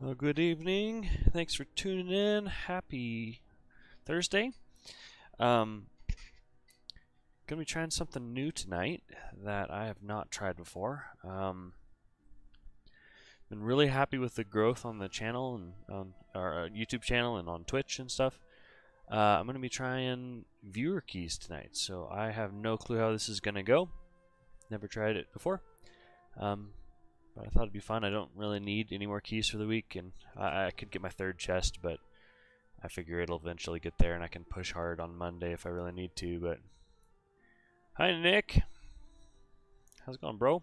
Well, good evening. Thanks for tuning in. Happy Thursday. Gonna be trying something new tonight that I have not tried before. Been really happy with the growth on the channel and on our YouTube channel and on Twitch and stuff. I'm gonna be trying viewer keys tonight, so I have no clue how this is gonna go. Never tried it before. But I thought it'd be fun. I don't really need any more keys for the week, and I could get my third chest, but I figure it'll eventually get there, and I can push hard on Monday if I really need to. But hi, Nick. How's it going, bro?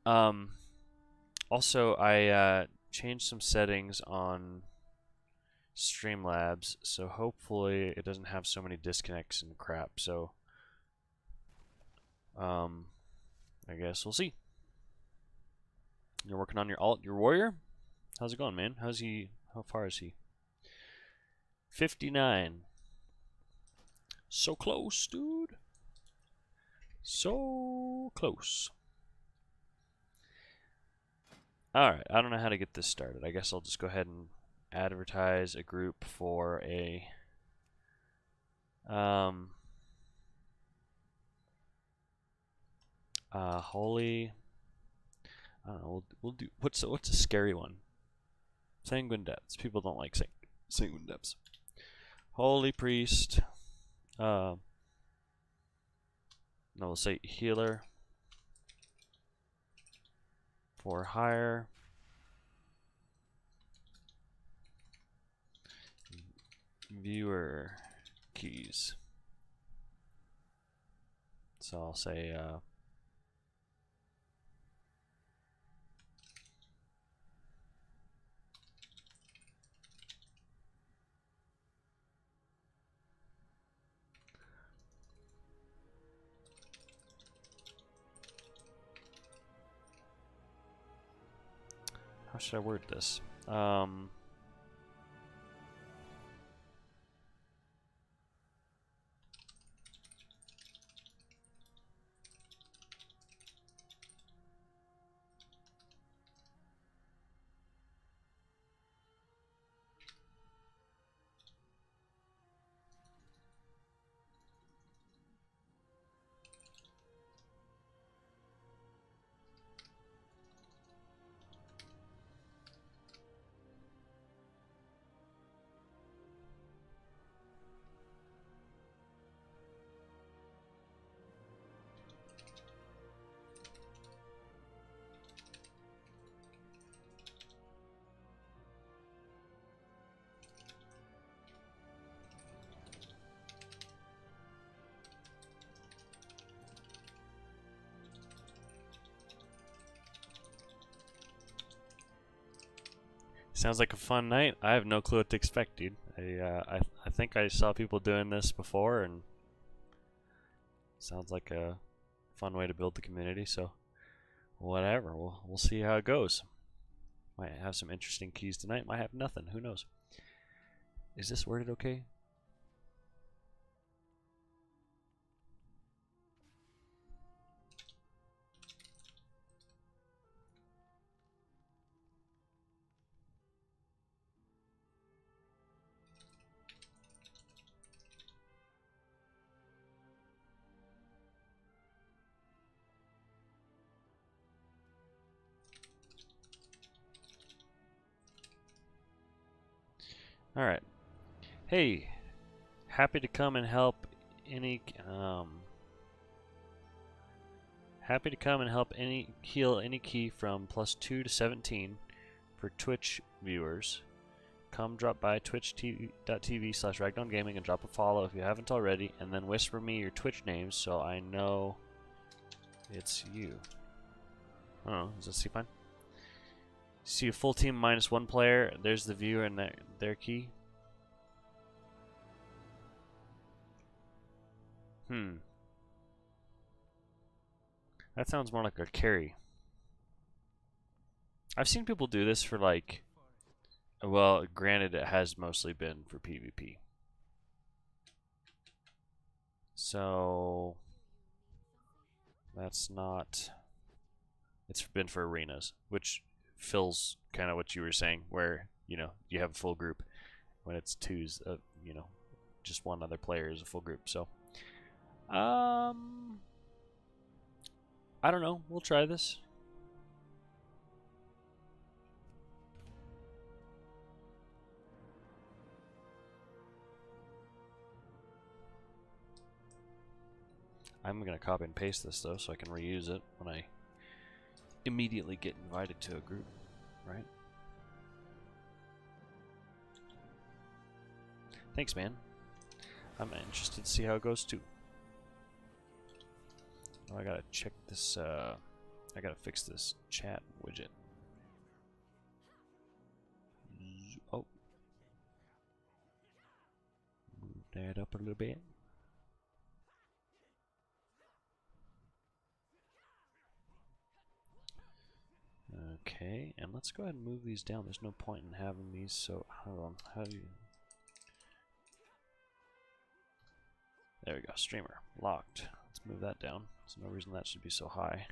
Also, I changed some settings on Streamlabs, so hopefully it doesn't have so many disconnects and crap. So, I guess we'll see. You're working on your warrior? How's it going, man? How's he? How far is he? 59. So close, dude. So close. Alright, I don't know how to get this started. I guess I'll just go ahead and advertise a group for a holy. I don't know. We'll do what's a scary one? Sanguine depths. People don't like sanguine depths. Holy priest. No, we'll say healer for hire. Viewer keys. So I'll say how should I word this? Sounds like a fun night. I have no clue what to expect, dude. I think I saw people doing this before, and sounds like a fun way to build the community. So, whatever. We'll see how it goes. Might have some interesting keys tonight. Might have nothing. Who knows? Is this worded okay? All right. Hey, happy to come and help any happy to come and help any heal any key from +2 to 17 for Twitch viewers. Come drop by twitch.tv/ragdongaming and drop a follow if you haven't already, and then whisper me your Twitch names so I know it's you. I don't know, does that seem fine? See a full team -1 player, there's the viewer and their key. That sounds more like a carry. I've seen people do this for like, well, granted it has mostly been for PvP. So that's not, it's been for arenas, which fills kind of what you were saying, where you know you have a full group. When it's twos, you know, just one other player is a full group. So, I don't know. We'll try this. I'm gonna copy and paste this though, so I can reuse it when I immediately get invited to a group, right? Thanks, man. I'm interested to see how it goes too. Oh, I gotta check this. I gotta fix this chat widget. Oh, move that up a little bit. Okay, and let's go ahead and move these down. There's no point in having these, so hold on. How do you... There we go, streamer. Locked. Let's move that down. There's no reason that should be so high.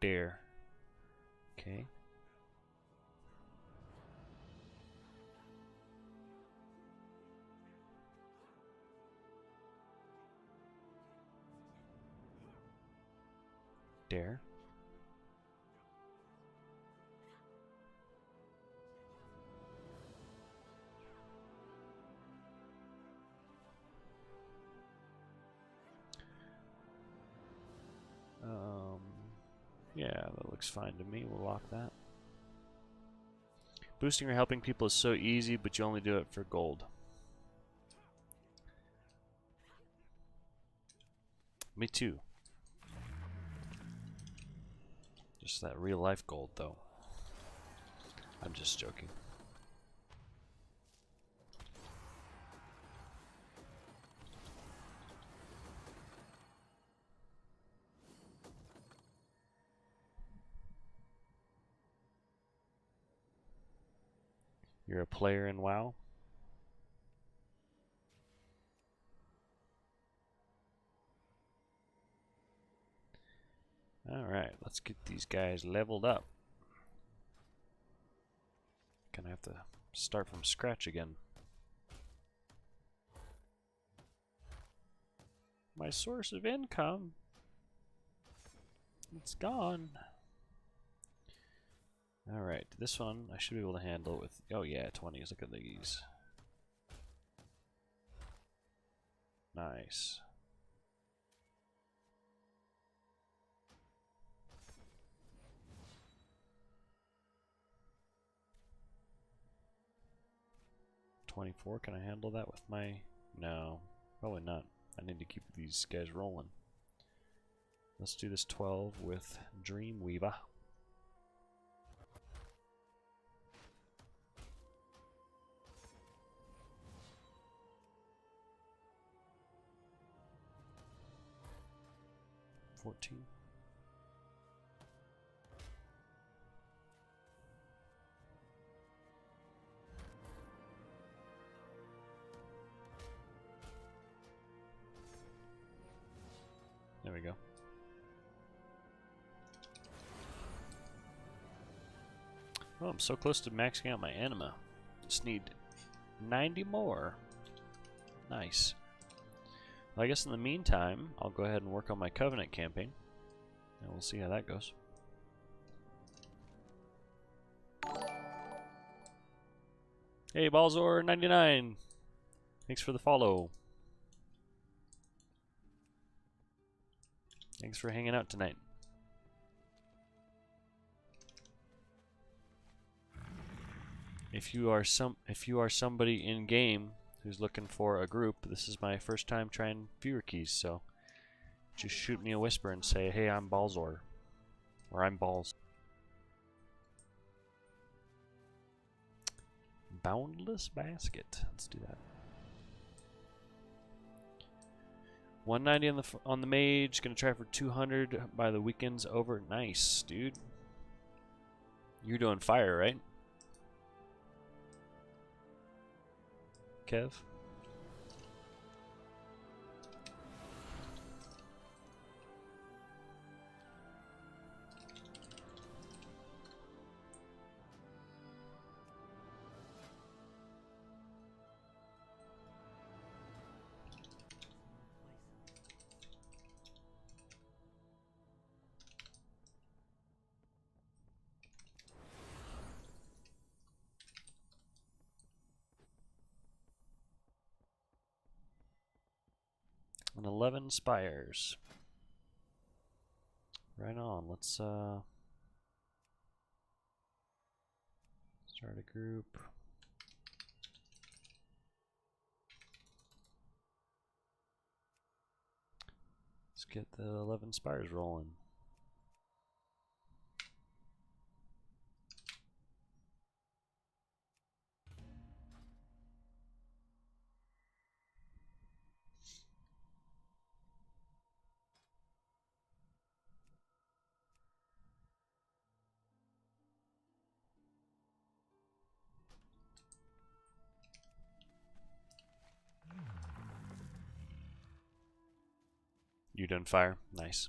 There. Okay. There. Yeah, that looks fine to me. We'll lock that. Boosting or helping people is so easy, but you only do it for gold. Me too. Just that real life gold, though. I'm just joking. You're a player in WoW? Alright, let's get these guys leveled up. Gonna have to start from scratch again. My source of income, it's gone. Alright, this one I should be able to handle with, oh yeah, 20s, look at these. Nice. $24, can I handle that with my, no, probably not. I need to keep these guys rolling. Let's do this 12 with Dreamweaver. There we go. Oh, I'm so close to maxing out my anima. Just need 90 more. Nice. Well, I guess in the meantime, I'll go ahead and work on my Covenant campaign. And we'll see how that goes. Hey, Balzor99. Thanks for the follow. Thanks for hanging out tonight. If you are somebody in game who's looking for a group, this is my first time trying viewer keys, so just shoot me a whisper and say, "Hey, I'm Balzor," or "I'm Balls." Boundless basket. Let's do that. 190 on the mage. Gonna try for 200 by the weekend's over. Nice, dude. You're doing fire, right? Kev? And 11 spires. Right on. Let's start a group. Let's get the 11 spires rolling. You done fire? Nice.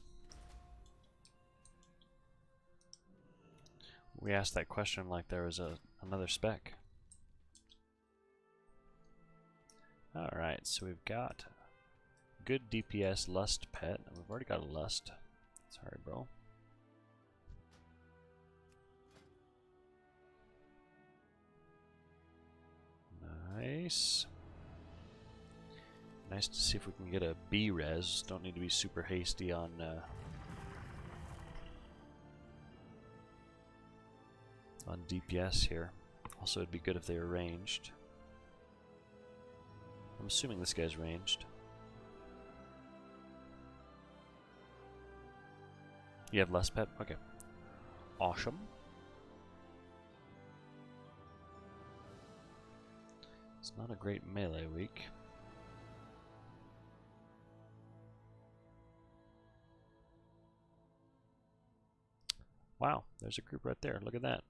We asked that question like there was another spec. Alright, so we've got good DPS Lust Pet. We've already got a Lust. Sorry, bro. Nice. Nice to see if we can get a B res. Don't need to be super hasty on DPS here. Also, it'd be good if they were ranged. I'm assuming this guy's ranged. You have less pet? Okay. Awesome. It's not a great melee week. Wow, there's a group right there. Look at that.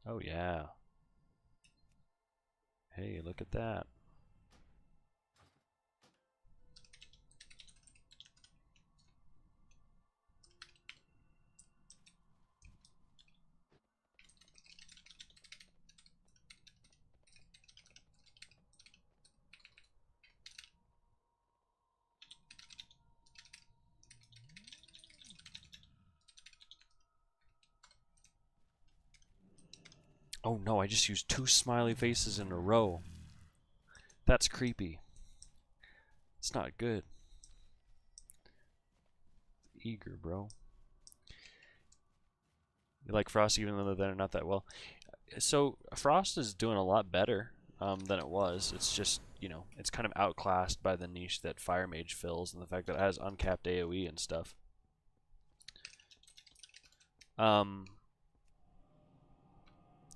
Oh yeah. Hey, look at that. Oh no, I just used 2 smiley faces in a row. That's creepy. It's not good. Eager, bro. You like Frost even though they're not that well? So Frost is doing a lot better than it was. It's just, you know, it's kind of outclassed by the niche that Fire Mage fills and the fact that it has uncapped AoE and stuff.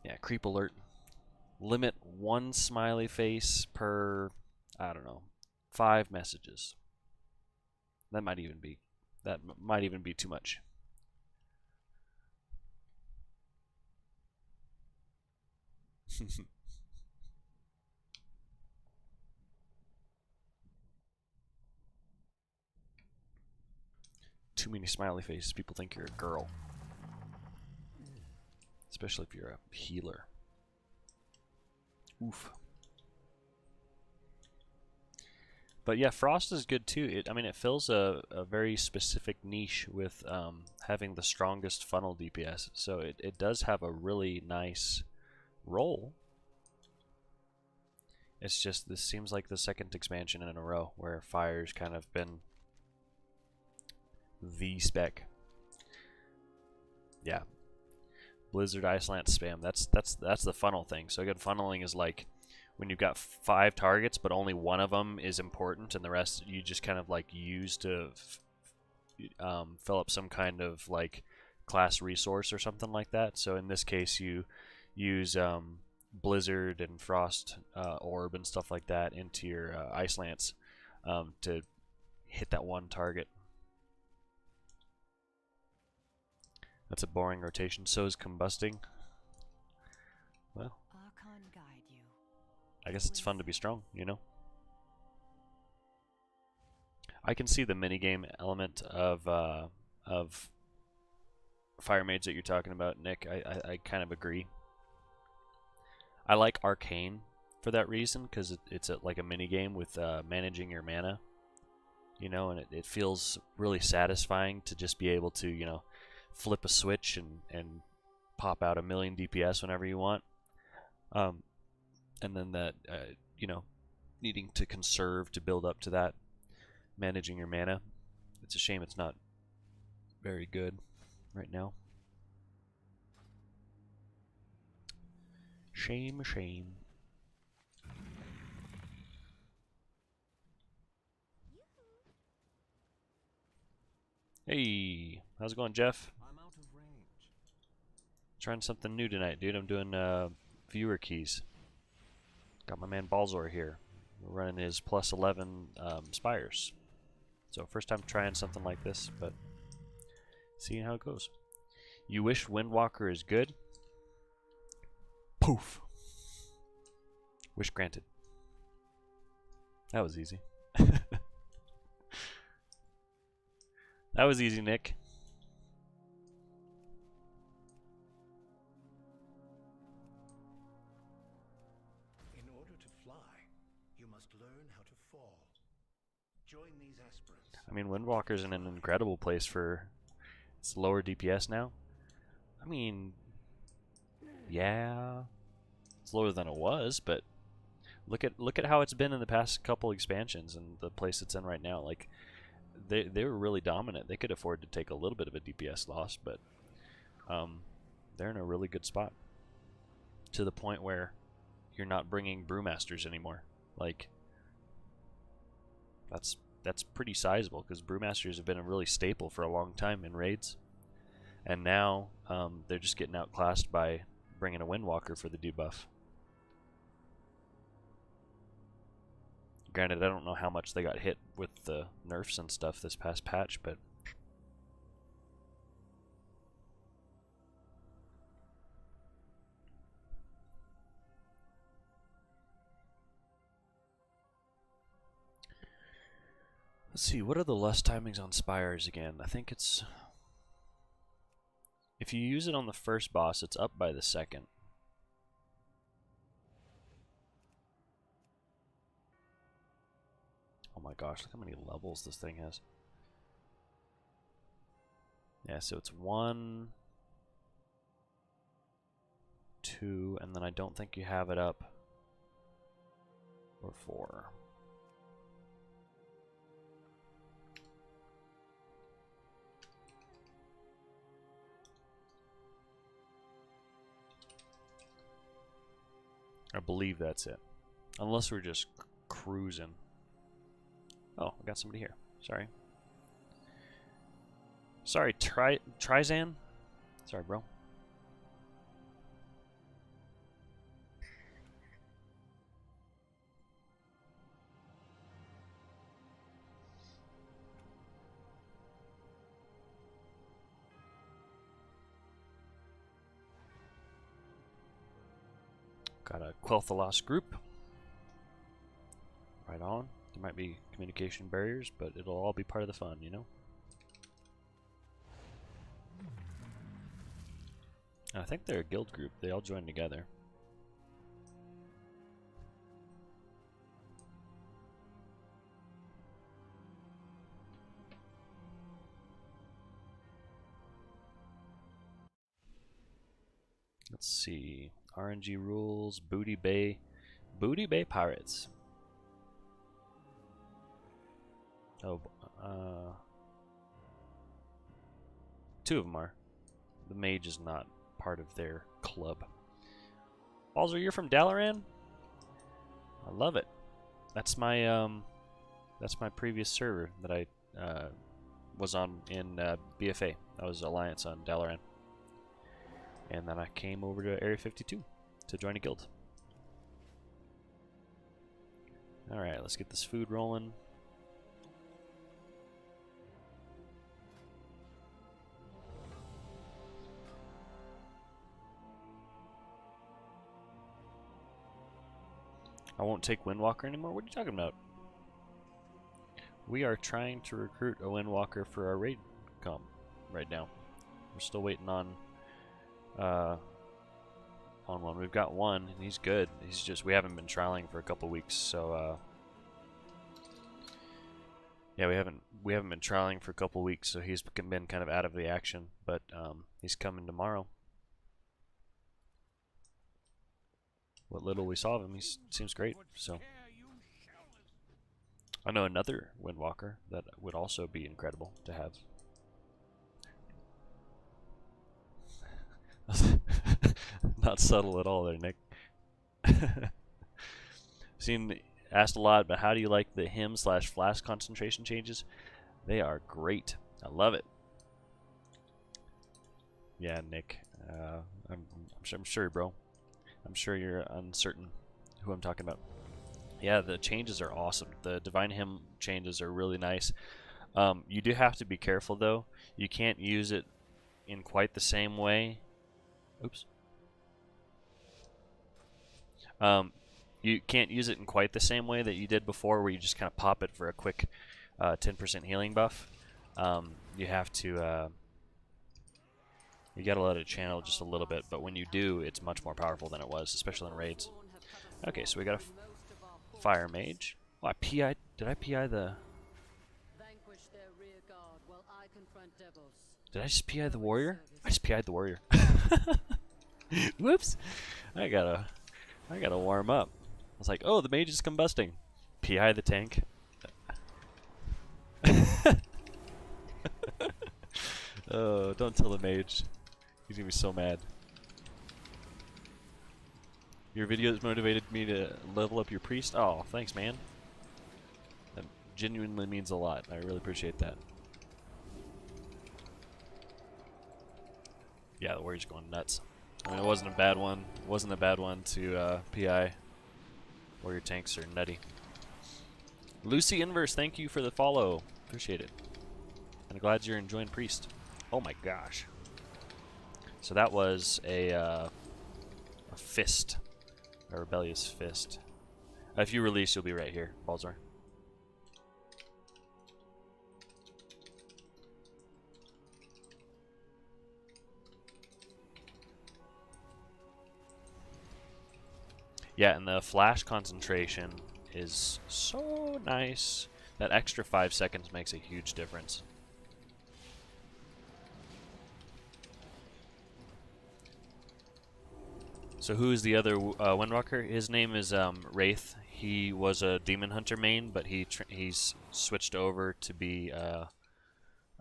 Yeah, creep alert. Limit 1 smiley face per, I don't know, 5 messages. That might even be too much. Too many smiley faces. People think you're a girl. Especially if you're a healer. Oof. But yeah, Frost is good too. I mean, it fills a very specific niche with having the strongest funnel DPS. So it does have a really nice role. It's just, this seems like the second expansion in a row where Fire's kind of been the spec. Yeah. Blizzard Ice Lance spam. That's the funnel thing. So again, funneling is like when you've got 5 targets, but only one of them is important, and the rest you just kind of like use to fill up some kind of like class resource or something like that. So in this case, you use Blizzard and Frost Orb and stuff like that into your Ice Lance to hit that one target. That's a boring rotation. So is combusting. Well, I guess it's fun to be strong, you know? I can see the minigame element of Fire Mage that you're talking about, Nick. I kind of agree. I like Arcane for that reason, because it's like a minigame with managing your mana. You know, and it feels really satisfying to just be able to, you know, flip a switch and pop out 1,000,000 DPS whenever you want. And then that you know, needing to conserve to build up to that, managing your mana. It's a shame it's not very good right now. Shame, shame. Hey, how's it going, Jeff? I'm out of range. Trying something new tonight, dude. I'm doing viewer keys. Got my man Balzor here. We're running his plus 11 spires. So first time trying something like this, but seeing how it goes. You wish Windwalker is good? Poof. Wish granted. That was easy. That was easy, Nick. In order to fly, you must learn how to fall. Join these aspirants. I mean, Windwalker's in an incredible place for its lower DPS now. I mean, yeah, it's lower than it was, but look at how it's been in the past couple expansions and the place it's in right now. Like, they were really dominant. They could afford to take a little bit of a DPS loss, but they're in a really good spot. To the point where you're not bringing brewmasters anymore. Like, that's pretty sizable, because brewmasters have been a really staple for a long time in raids, and now they're just getting outclassed by bringing a Windwalker for the debuff. Granted, I don't know how much they got hit with the nerfs and stuff this past patch, but let's see, what are the lust timings on spires again? I think it's, if you use it on the first boss, it's up by the second. Oh my gosh, look how many levels this thing has. Yeah, so it's 1, 2, and then I don't think you have it up for 4. I believe that's it. Unless we're just cruising. Oh, I got somebody here. Sorry. Sorry, Trizan? Sorry, bro. Got a Quel'Tha Lost group. Right on. There might be communication barriers, but it'll all be part of the fun, you know? And I think they're a guild group. They all join together. Let's see. RNG rules, Booty Bay Pirates. Oh, 2 of them are. The mage is not part of their club. Balzer, you're from Dalaran? I love it. That's my previous server that I was on in BFA. I was Alliance on Dalaran. And then I came over to Area 52 to join a guild. Alright, let's get this food rolling. I won't take Windwalker anymore? What are you talking about? We are trying to recruit a Windwalker for our raid comp right now. We're still waiting on one. We've got one, and he's good. He's just, we haven't been trialing for a couple weeks, so yeah, we haven't been trialing for a couple weeks, so he's been kind of out of the action. But he's coming tomorrow. what little we saw of him, he seems great. So I know another Windwalker that would also be incredible to have. Not subtle at all there, Nick. Seen asked a lot, but how do you like the him/flash concentration changes? They are great. I love it. Yeah, Nick. I'm sure, bro. I'm sure you're uncertain who I'm talking about. Yeah, the changes are awesome. The Divine Hymn changes are really nice. You do have to be careful, though. You can't use it in quite the same way. Oops. You can't use it in quite the same way that you did before, where you just kind of pop it for a quick 10% healing buff. You have to... you gotta let it channel just a little bit, but when you do, it's much more powerful than it was, especially in raids. Okay, so we got a fire mage. Oh, did I PI the... Did I just PI the warrior? I just PI'd the warrior. Whoops! I gotta warm up. I was like, oh, the mage is combusting. PI the tank. Oh, don't tell the mage. He's gonna be so mad. Your videos motivated me to level up your priest. Oh, thanks, man. That genuinely means a lot. I really appreciate that. Yeah, the warrior's going nuts. I mean, it wasn't a bad one. It wasn't a bad one to PI. Warrior tanks are nutty. Lucy Inverse, thank you for the follow. Appreciate it. And I'm glad you're enjoying priest. Oh my gosh. So that was a fist. A rebellious fist. If you release, you'll be right here, Balzar. Yeah, and the flash concentration is so nice. That extra 5 seconds makes a huge difference. So who is the other Windwalker? His name is Wraith. He was a Demon Hunter main, but he's switched over to be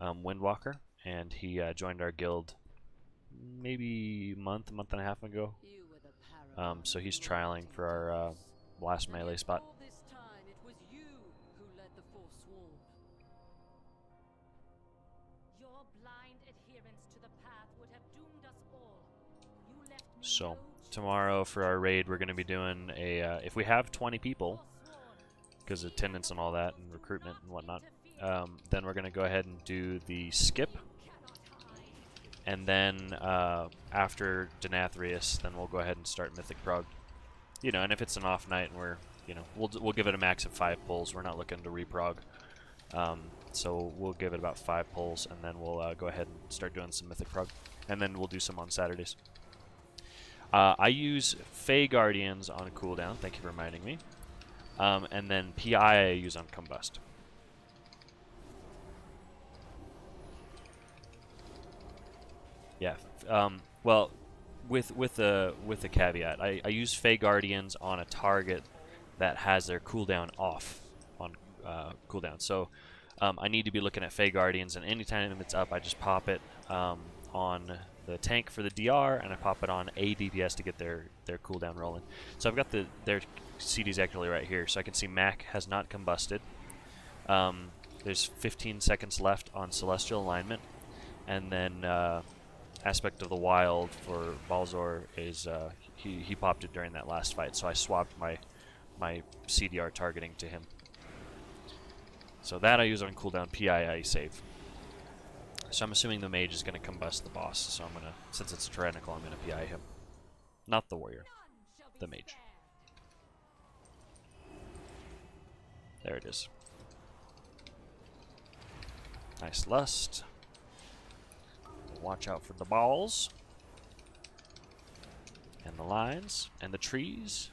Windwalker, and he joined our guild maybe a month and a half ago. So he's trialing for our last melee spot. So tomorrow for our raid, we're going to be doing a if we have 20 people, because of attendance and all that, and recruitment and whatnot, then we're going to go ahead and do the skip. And then after Denathrius, then we'll go ahead and start Mythic Prog. You know, and if it's an off night, and we're, you know, we'll give it a max of 5 pulls. We're not looking to reprog. So we'll give it about 5 pulls, and then we'll go ahead and start doing some Mythic Prog. And then we'll do some on Saturdays. I use Fey Guardians on cooldown. Thank you for reminding me. And then PI I use on Combust. Yeah. Well, with the caveat, I use Fey Guardians on a target that has their cooldown off on cooldown. So I need to be looking at Fey Guardians, and anytime it's up, I just pop it on the tank for the DR, and I pop it on a DPS to get their cooldown rolling. So I've got their CDs actually right here, so I can see Mac has not combusted. There's 15 seconds left on Celestial Alignment, and then Aspect of the Wild for Balzor is he popped it during that last fight, so I swapped my CDR targeting to him. So that I use on cooldown, PI I save. So I'm assuming the mage is going to combust the boss, so I'm going to, since it's a tyrannical, I'm going to PI him. Not the warrior, the mage. There it is. Nice lust. Watch out for the balls. And the lines. And the trees.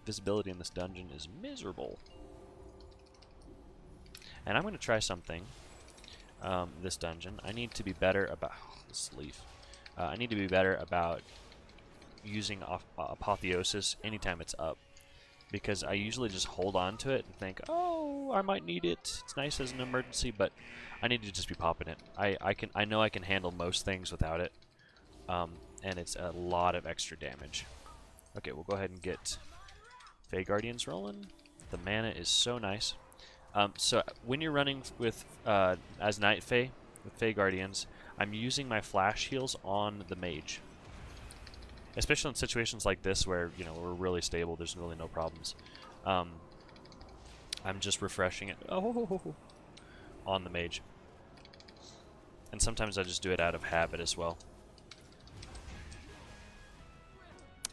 Visibility in this dungeon is miserable. And I'm going to try something. This dungeon. I need to be better about... this leaf. I need to be better about using Apotheosis anytime it's up, because I usually just hold on to it and think, oh, I might need it. It's nice as an emergency, but I need to just be popping it. I know I can handle most things without it, and it's a lot of extra damage. Okay, we'll go ahead and get Fey Guardians rolling. The mana is so nice. So when you're running with as Night Fae with Fey Guardians, I'm using my flash heals on the mage. Especially in situations like this where, you know, we're really stable, there's really no problems. I'm just refreshing it on the mage. And sometimes I just do it out of habit as well.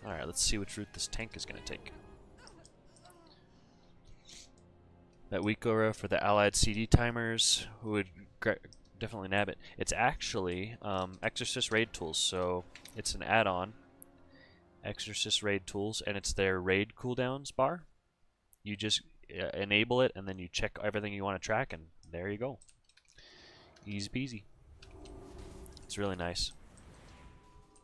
Alright, let's see which route this tank is going to take. That weak aura for the allied CD timers would definitely nab it. It's actually Exorcist Raid Tools, so it's an add-on. Exorcist Raid Tools, and it's their raid cooldowns bar. You just enable it, and then you check everything you want to track, and there you go. Easy peasy. It's really nice.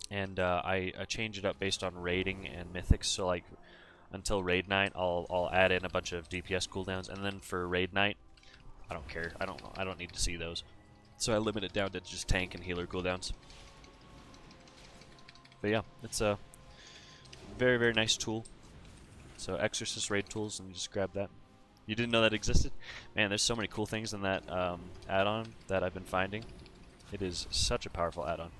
And I change it up based on raiding and mythics, so like until raid night, I'll add in a bunch of DPS cooldowns, and then for raid night, I don't care. I don't need to see those, so I limit it down to just tank and healer cooldowns. But yeah, it's a very, very nice tool. So Exorcist Raid Tools, and you just grab that. You didn't know that existed? Man, there's so many cool things in that add-on that I've been finding. It is such a powerful add-on.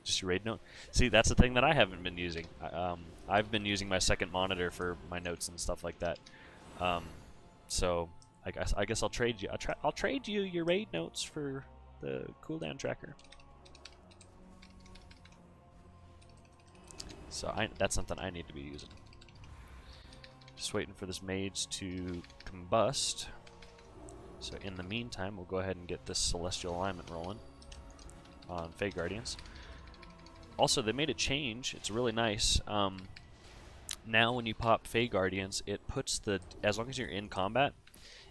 Just your raid note. See, that's the thing that I haven't been using. I've been using my second monitor for my notes and stuff like that. So I guess I'll trade you. I'll trade you your raid notes for the cooldown tracker. So that's something I need to be using. Just waiting for this mage to combust. So in the meantime, we'll go ahead and get this Celestial Alignment rolling on Fey Guardians. Also, they made a change. It's really nice. Now when you pop Fey Guardians, it puts as long as you're in combat,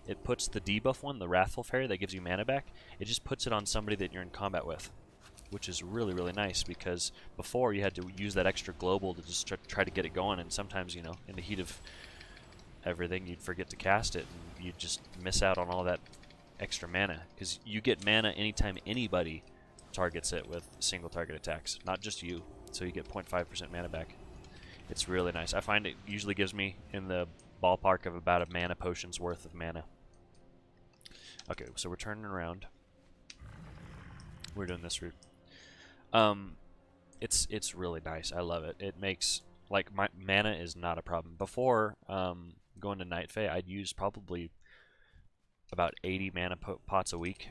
it puts the debuff one, the Wrathful Fairy that gives you mana back, it just puts it on somebody that you're in combat with, which is really, really nice, because before you had to use that extra global to just try to get it going, and sometimes, you know, in the heat of everything, you'd forget to cast it, and you'd just miss out on all that extra mana, because you get mana anytime anybody targets it with single target attacks, not just you, so you get 0.5% mana back. It's really nice. I find it usually gives me in the ballpark of about a mana potion's worth of mana. Okay, so we're turning around. We're doing this route. It's really nice. I love it. It makes, like, my mana is not a problem. Before going to Night Fae, I'd use probably about 80 mana pots a week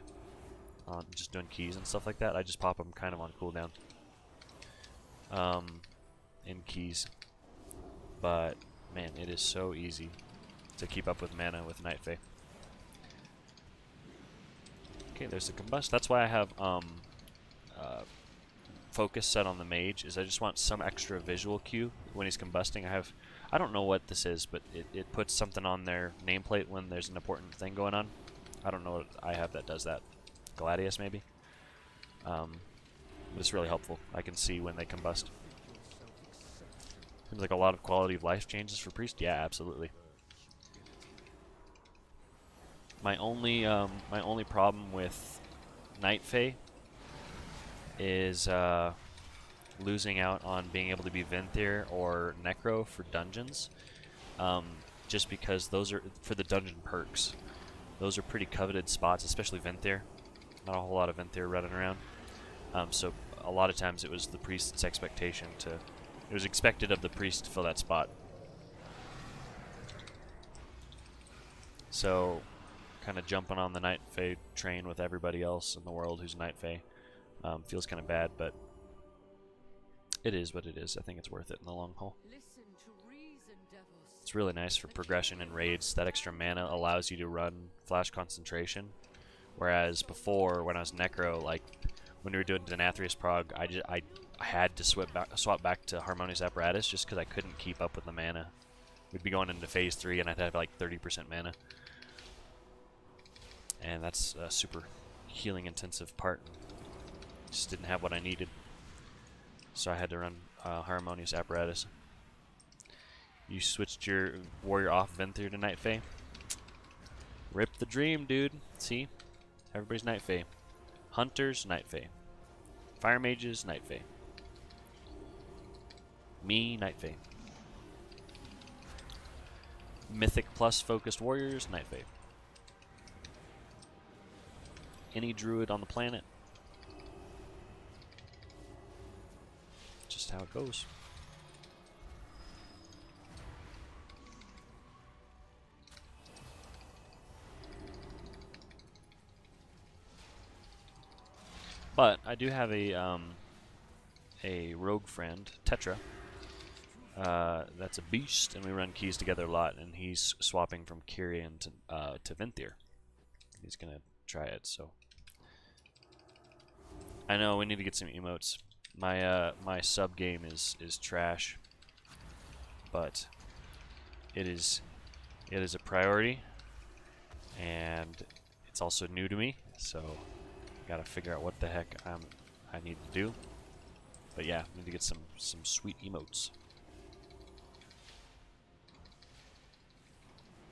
on just doing keys and stuff like that. I just pop them kind of on cooldown in keys. But man, it is so easy to keep up with mana with Night Fae. Okay, there's the combust. That's why I have focus set on the mage, is I just want some extra visual cue when he's combusting. I don't know what this is, but it puts something on their nameplate when there's an important thing going on. I don't know what I have that does that. Gladius maybe? But it's really helpful. I can see when they combust. Seems like a lot of quality of life changes for Priest. Yeah, absolutely. My only problem with Night Fae is losing out on being able to be Venthyr or Necro for dungeons, just because those are for the dungeon perks. Those are pretty coveted spots, especially Venthyr. Not a whole lot of Venthyr running around, so a lot of times it was the priest's expectation to. It was expected of the priest to fill that spot. So, kind of jumping on the Night Fae train with everybody else in the world who's Night Fae feels kind of bad, but it is what it is. I think it's worth it in the long haul. It's really nice for progression and raids. That extra mana allows you to run Flash Concentration, whereas before, when I was Necro, like when we were doing Denathrius Prog, I had to swap back to Harmonious Apparatus just because I couldn't keep up with the mana. We'd be going into phase 3 and I'd have like 30% mana. And that's a super healing intensive part. Just didn't have what I needed. so I had to run Harmonious Apparatus. You switched your warrior off Venthyr to Night Fae. Rip the dream, dude. See? Everybody's Night Fae. Hunters, Night Fae. Fire Mages, Night Fae. Me, Night Fae. Mythic plus focused warriors, Night Fae. Any druid on the planet. Just how it goes. But I do have a rogue friend, Tetra. That's a beast, and we run keys together a lot. And he's swapping from Kyrian to Venthyr. He's gonna try it. So I know we need to get some emotes. My sub game is trash, but it is a priority, and it's also new to me. So gotta figure out what the heck I need to do. But yeah, need to get some sweet emotes.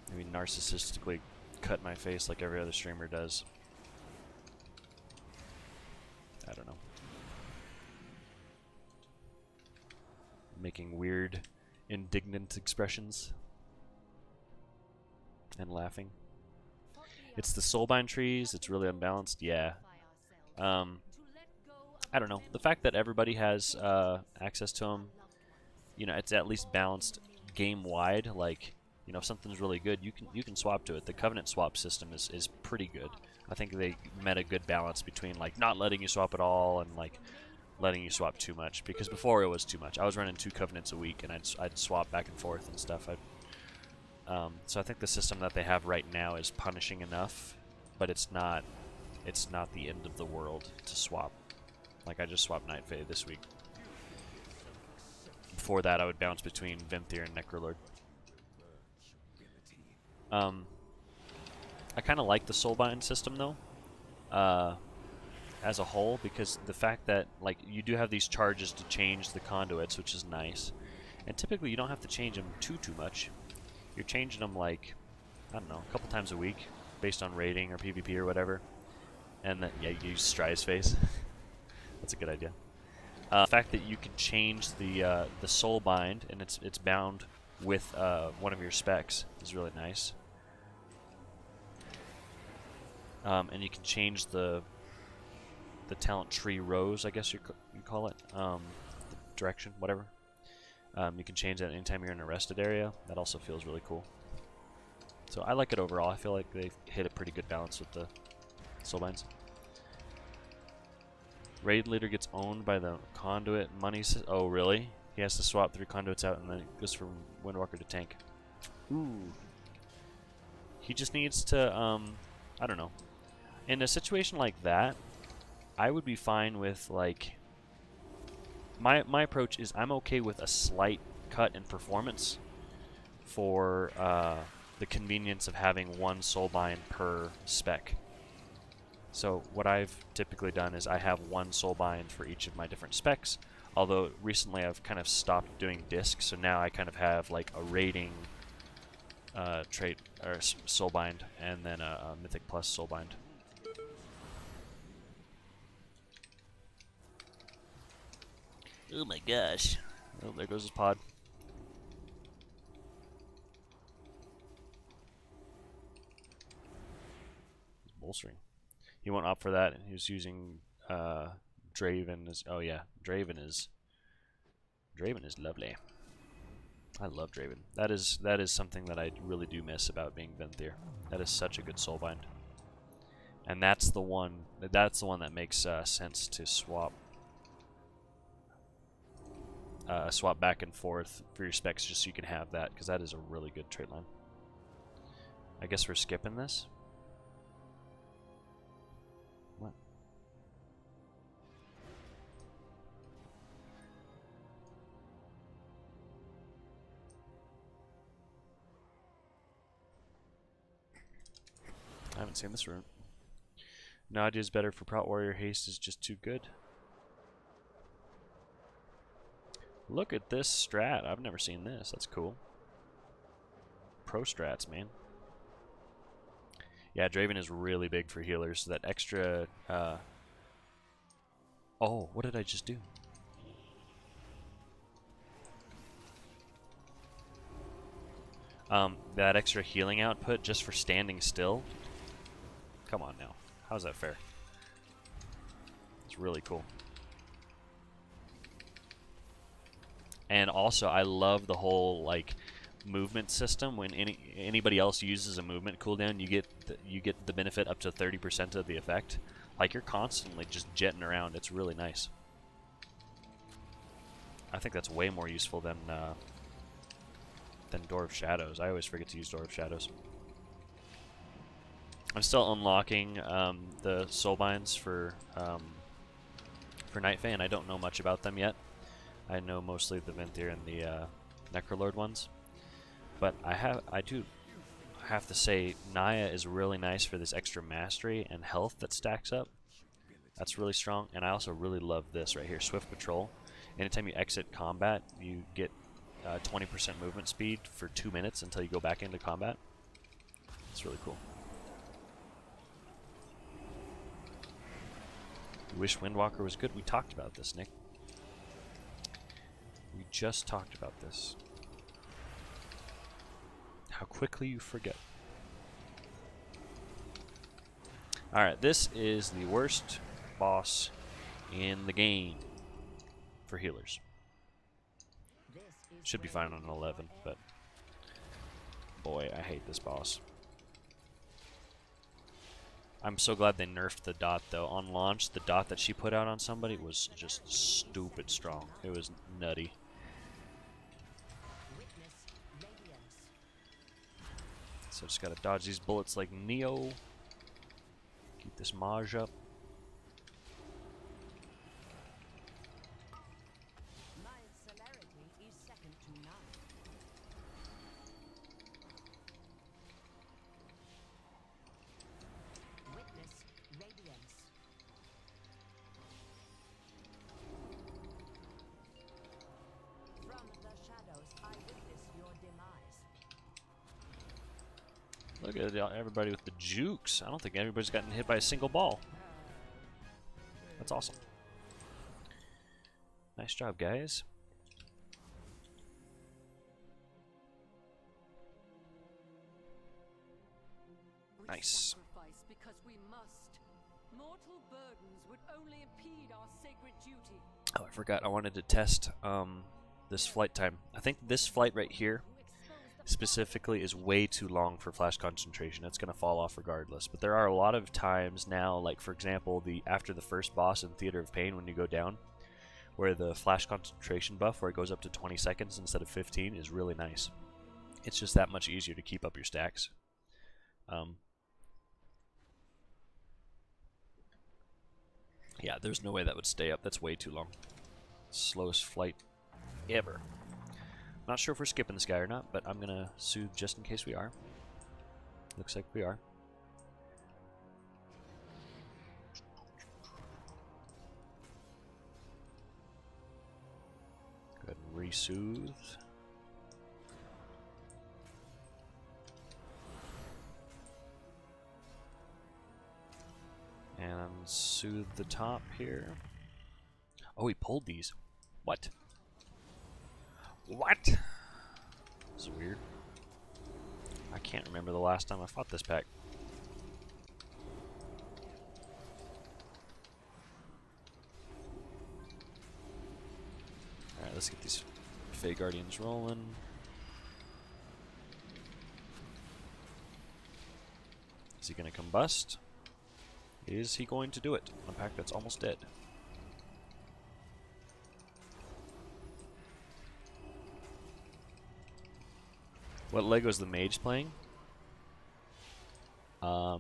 Maybe narcissistically cut my face like every other streamer does. I don't know. Making weird, indignant expressions. And laughing. It's the soulbind trees, it's really unbalanced, yeah. I don't know. The fact that everybody has access to them, you know, it's at least balanced game-wide. Like, you know, if something's really good, you can swap to it. The Covenant swap system is pretty good. I think they met a good balance between like not letting you swap at all and like letting you swap too much. Because before it was too much. I was running 2 Covenants a week and I'd swap back and forth and stuff. So I think the system that they have right now is punishing enough, but it's not the end of the world to swap. Like I just swapped Night Fae this week. Before that, I would bounce between Venthyr and Necrolord. I kind of like the Soulbind system though, as a whole, because the fact that like you do have these charges to change the conduits, which is nice, and typically you don't have to change them too much. You're changing them like, I don't know, a couple times a week, based on rating or PvP or whatever. And then yeah, you use Stride's face. That's a good idea. The fact that you can change the Soulbind and it's bound with one of your specs is really nice. And you can change the talent tree rows, I guess you call it, the direction, whatever. You can change that anytime you're in a rested area. That also feels really cool. So I like it overall. I feel like they hit a pretty good balance with the Soulbinds. Raid leader gets owned by the conduit money. Oh, really? He has to swap 3 conduits out and then it goes from Windwalker to tank. Ooh. He just needs to, I don't know. In a situation like that, I would be fine with, like, my approach is I'm okay with a slight cut in performance for the convenience of having 1 soulbind per spec. So what I've typically done is I have 1 soulbind for each of my different specs, although recently I've kind of stopped doing discs, so now I kind of have like a rating trait or soulbind and then a mythic plus soulbind. Oh my gosh. Oh, there goes his pod. He's bolstering. He won't opt for that. He was using Draven as... Oh yeah, Draven is lovely. I love Draven. That is something that I really do miss about being Venthyr. That is such a good soulbind. And that's the one that makes sense to swap. Swap back and forth for your specs just so you can have that, because that is a really good trait line. I guess we're skipping this. What? I haven't seen this route. Nadia is better for Prot Warrior. Haste is just too good. Look at this strat. I've never seen this. That's cool. Pro strats, man. Yeah, Draven is really big for healers. That extra... Oh, what did I just do? That extra healing output just for standing still. Come on now. How's that fair? It's really cool. And also, I love the whole like movement system. When anybody else uses a movement cooldown, you get the benefit up to 30% of the effect. Like you're constantly just jetting around. It's really nice. I think that's way more useful than Door of Shadows. I always forget to use Door of Shadows. I'm still unlocking the soulbinds for Night Fae, and I don't know much about them yet. I know mostly the Venthyr and the Necrolord ones, but I do have to say Naya is really nice for this extra mastery and health that stacks up. That's really strong, and I also really love this right here, Swift Patrol. Anytime you exit combat, you get 20% movement speed for 2 minutes until you go back into combat. It's really cool. You wish Windwalker was good? We talked about this, Nick. We just talked about this. How quickly you forget. Alright, this is the worst boss in the game for healers. Should be fine on an 11, but boy, I hate this boss. I'm so glad they nerfed the dot, though. On launch, the dot that she put out on somebody was just stupid strong. It was nutty. So just gotta dodge these bullets like Neo. Keep this Maj up. Look at everybody with the jukes. I don't think everybody's gotten hit by a single ball. That's awesome. Nice job, guys. Nice. Because we must. Mortal burdens would only impede our sacred duty. Oh, I forgot. I wanted to test this flight time. I think this flight right here specifically is way too long for flash concentration. It's going to fall off regardless. But there are a lot of times now, like for example, after the first boss in Theater of Pain when you go down, where the flash concentration buff, where it goes up to 20 seconds instead of 15, is really nice. It's just that much easier to keep up your stacks. Yeah, there's no way that would stay up. That's way too long. Slowest flight ever. Not sure if we're skipping this guy or not, but I'm gonna soothe just in case we are. Looks like we are. Go ahead and re-soothe. And soothe the top here. Oh, he pulled these. What? What? This is weird. I can't remember the last time I fought this pack. Alright, let's get these Fey Guardians rolling. Is he going to combust? Is he going to do it on a pack that's almost dead? What Lego is the mage playing?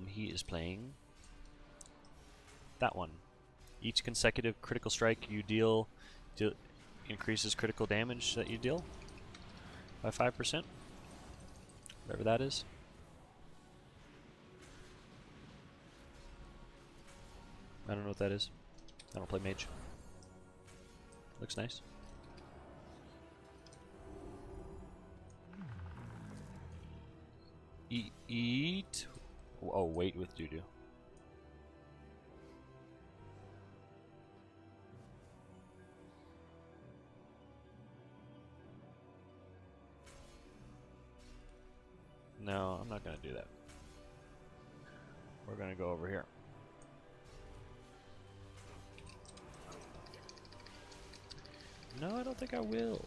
He is playing that one. Each consecutive critical strike you deal increases critical damage that you deal by 5%. Whatever that is. I don't know what that is. I don't play mage. Looks nice. Eat. Oh, wait with doo-doo. No, I'm not going to do that. We're going to go over here. No, I don't think I will.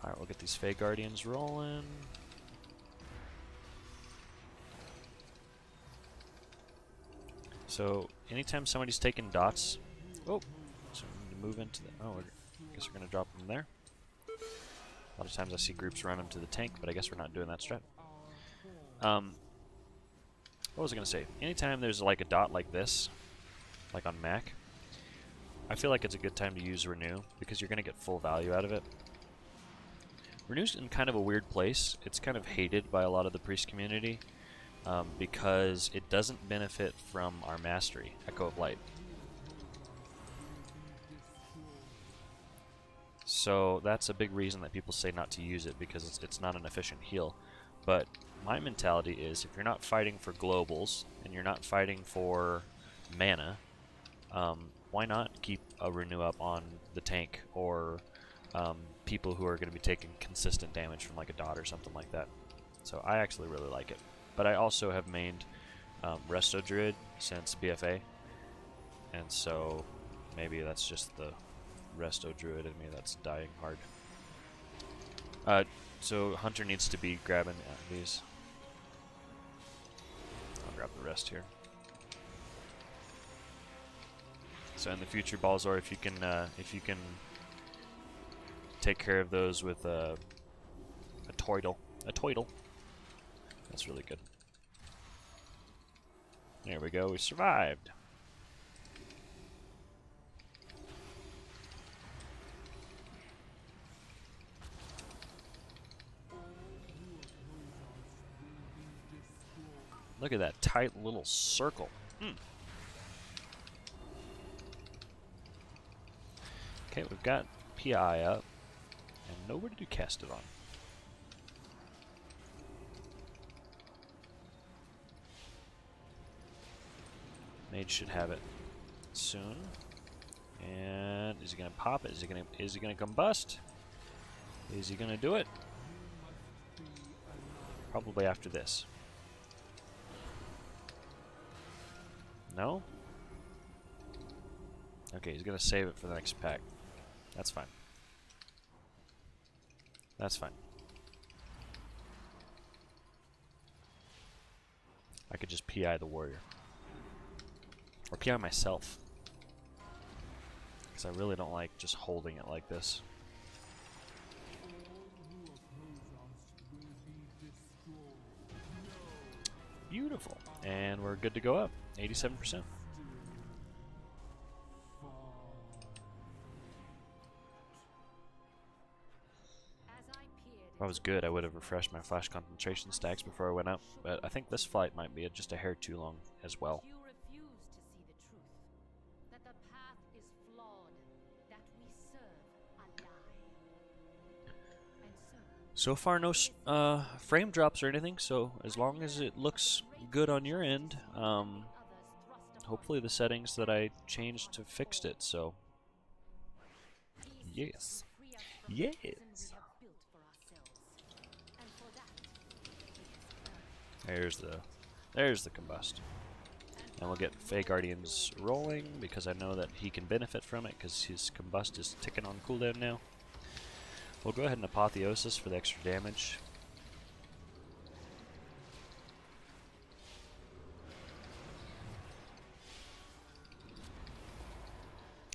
Alright, we'll get these Fey Guardians rolling. So, anytime somebody's taking dots... Oh! So we need to move into the... Oh, I guess we're going to drop them there. A lot of times I see groups run them to the tank, but I guess we're not doing that strat. What was I going to say? Anytime there's like a dot like this, like on Mac, I feel like it's a good time to use Renew, because you're going to get full value out of it. Renew's in kind of a weird place. It's kind of hated by a lot of the priest community, because it doesn't benefit from our mastery, Echo of Light. So that's a big reason that people say not to use it, because it's not an efficient heal. But my mentality is, if you're not fighting for globals, and you're not fighting for mana, why not keep a Renew up on the tank, or people who are going to be taking consistent damage from like a dot or something like that. So I actually really like it. But I also have mained Resto Druid since BFA, and so maybe that's just the Resto Druid in me that's dying hard. So Hunter needs to be grabbing these. I'll grab the rest here. So in the future, Balzor, if you can take care of those with a Toidle, that's really good. There we go. We survived. Look at that tight little circle. Okay, we've got PI up, and nobody to cast it on. Mage should have it soon. And is he gonna pop it? Is he gonna combust? Is he gonna do it? Probably after this. No? Okay, he's gonna save it for the next pack. That's fine. That's fine. I could just PI the warrior. Or PI myself. Because I really don't like just holding it like this. Beautiful. And we're good to go up. 87%. If I was good, I would have refreshed my flash concentration stacks before I went up, but I think this flight might be just a hair too long as well. You refuse to see the truth, that the path is flawed, that we serve a lie. And So far, no frame drops or anything, so as long as it looks good on your end, hopefully the settings that I changed to fixed it, so yes. Yes. There's the combust. And we'll get Fey Guardians rolling, because I know that he can benefit from it, because his combust is ticking on cooldown now. We'll go ahead and Apotheosis for the extra damage.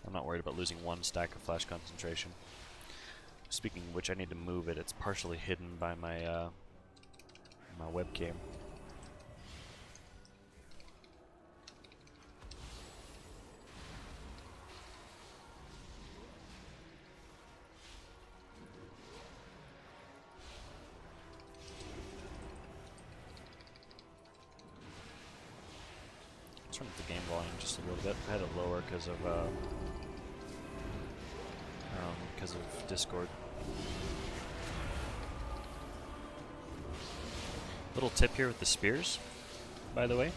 I'm not worried about losing one stack of flash concentration. Speaking of which, I need to move it. It's partially hidden by my my webcam. turn up the game volume just a little bit. I had it lower because of Discord. Little tip here with the spears, by the way.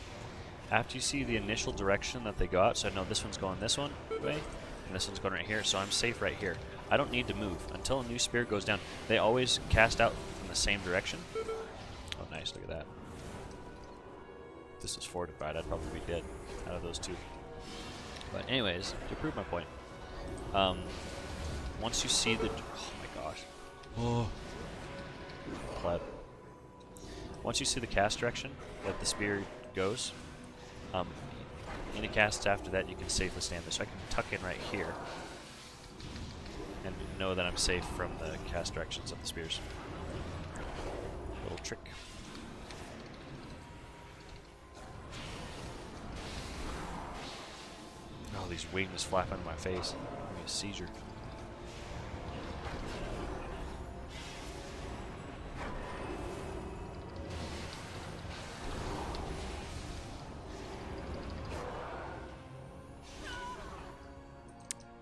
After you see the initial direction that they go out, so I know this one's going this way, and this one's going right here, so I'm safe right here. I don't need to move until a new spear goes down. They always cast out from the same direction. Oh, nice! Look at that. If this was fortified, I'd probably be dead out of those two. But anyways, to prove my point, once you see the, oh my gosh, oh, pleb. Once you see the cast direction that the spear goes, any casts after that you can safely stand there. So I can tuck in right here and know that I'm safe from the cast directions of the spears. Little trick. Oh, these wings flapping in my face. Give me a seizure.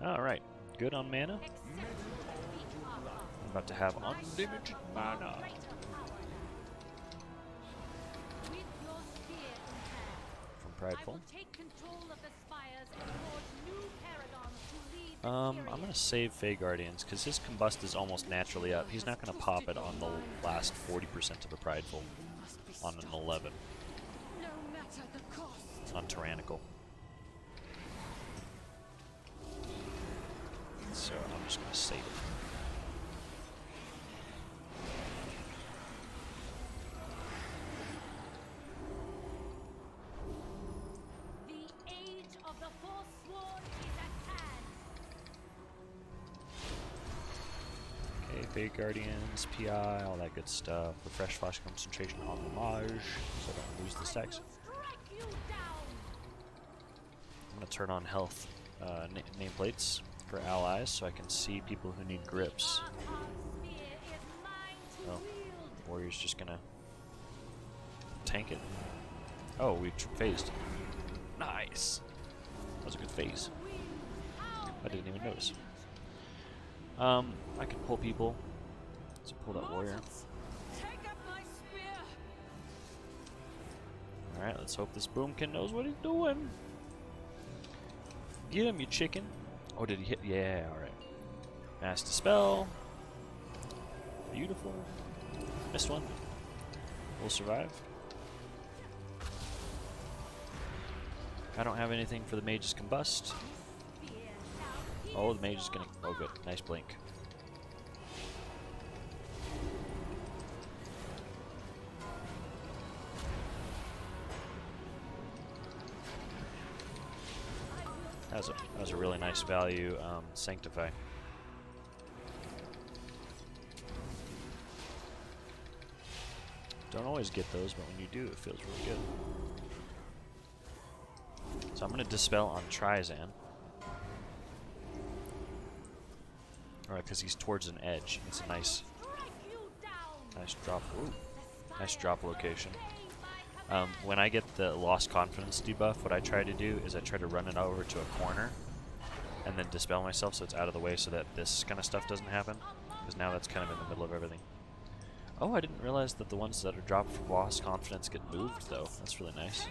Alright, good on mana. I'm about to have unlimited mana. From Prideful. I'm gonna save Fey Guardians because his combust is almost naturally up. He's not gonna pop it on the last 40% of a Prideful on an 11. On Tyrannical. So I'm just gonna save it. The age of the Forsworn is at hand. Okay, Fey Guardians, PI, all that good stuff. Refresh Flash Concentration on Homage, so I don't lose the stacks. I'm gonna turn on health nameplates for allies so I can see people who need grips. Oh, Warrior's just gonna tank it. Oh, we phased. Nice! That was a good phase. I didn't even notice. I can pull people. Let's pull that warrior. Alright, let's hope this Boomkin knows what he's doing. Get him, you chicken. Oh, did he hit? Yeah, alright. Mass Dispel. Beautiful. Missed one. We'll survive. I don't have anything for the Mage's Combust. Oh, the Mage is gonna... Oh, good. Nice blink. That was a really nice value, Sanctify. Don't always get those, but when you do, it feels really good. So I'm going to Dispel on Trizan. Alright, because he's towards an edge. It's a nice drop. Ooh, nice drop location. When I get the Lost Confidence debuff, what I try to do is I try to run it over to a corner and then dispel myself so it's out of the way so that this kind of stuff doesn't happen. Because now that's kind of in the middle of everything. Oh, I didn't realize that the ones that are dropped from Lost Confidence get moved, though. That's really nice.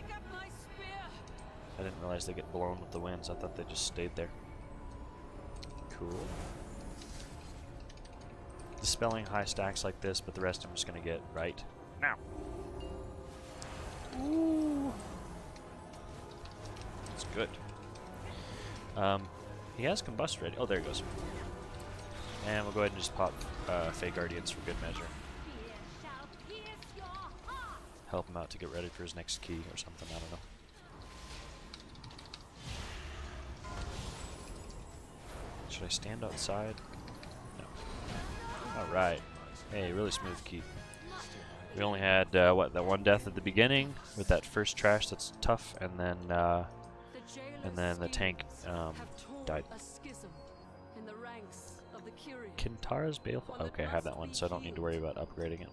I didn't realize they get blown with the winds. I thought they just stayed there. Cool. Dispelling high stacks like this, but the rest I'm just going to get right now. Ooh. That's good. He has Combust ready. Oh, there he goes. And we'll go ahead and just pop Fey Guardians for good measure. Help him out to get ready for his next key or something, I don't know. Should I stand outside? No. Alright. Hey, really smooth keep. We only had, what, that one death at the beginning with that first trash that's tough, and then the tank died. Kintara's Baleful? Okay, I have that one, so I don't need to worry about upgrading it.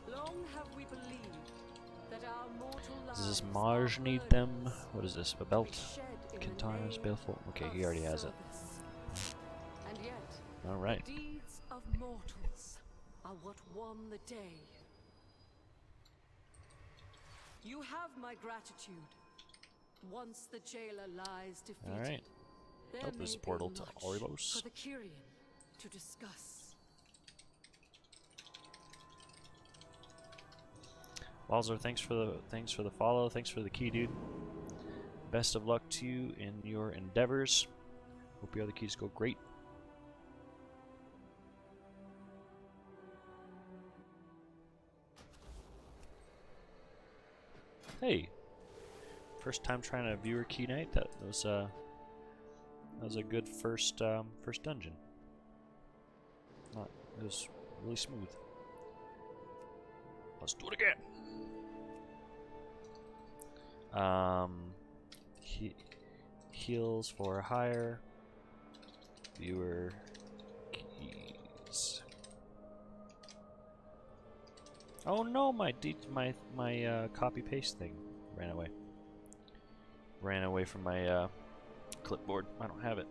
Long have we believed that our mortal Does this lives Maj are need burdens them? What is this? A we belt? shed in the Kintara's name baleful. Okay, of he already has it. service. And yet, Alright. the deeds of mortals are what won the day. You have my gratitude. Once the jailer lies defeated, Alright. there Oh, may there's a be portal to much Oribos. for the Kyrian to discuss. Balzer, thanks for the follow. Thanks for the key, dude. Best of luck to you in your endeavors. Hope your other keys go great. Hey, first time trying a viewer key night. That was a good first first dungeon. It was really smooth. Let's do it again. Heals for hire. Viewer keys. Oh no, my copy paste thing ran away. Ran away from my clipboard. I don't have it.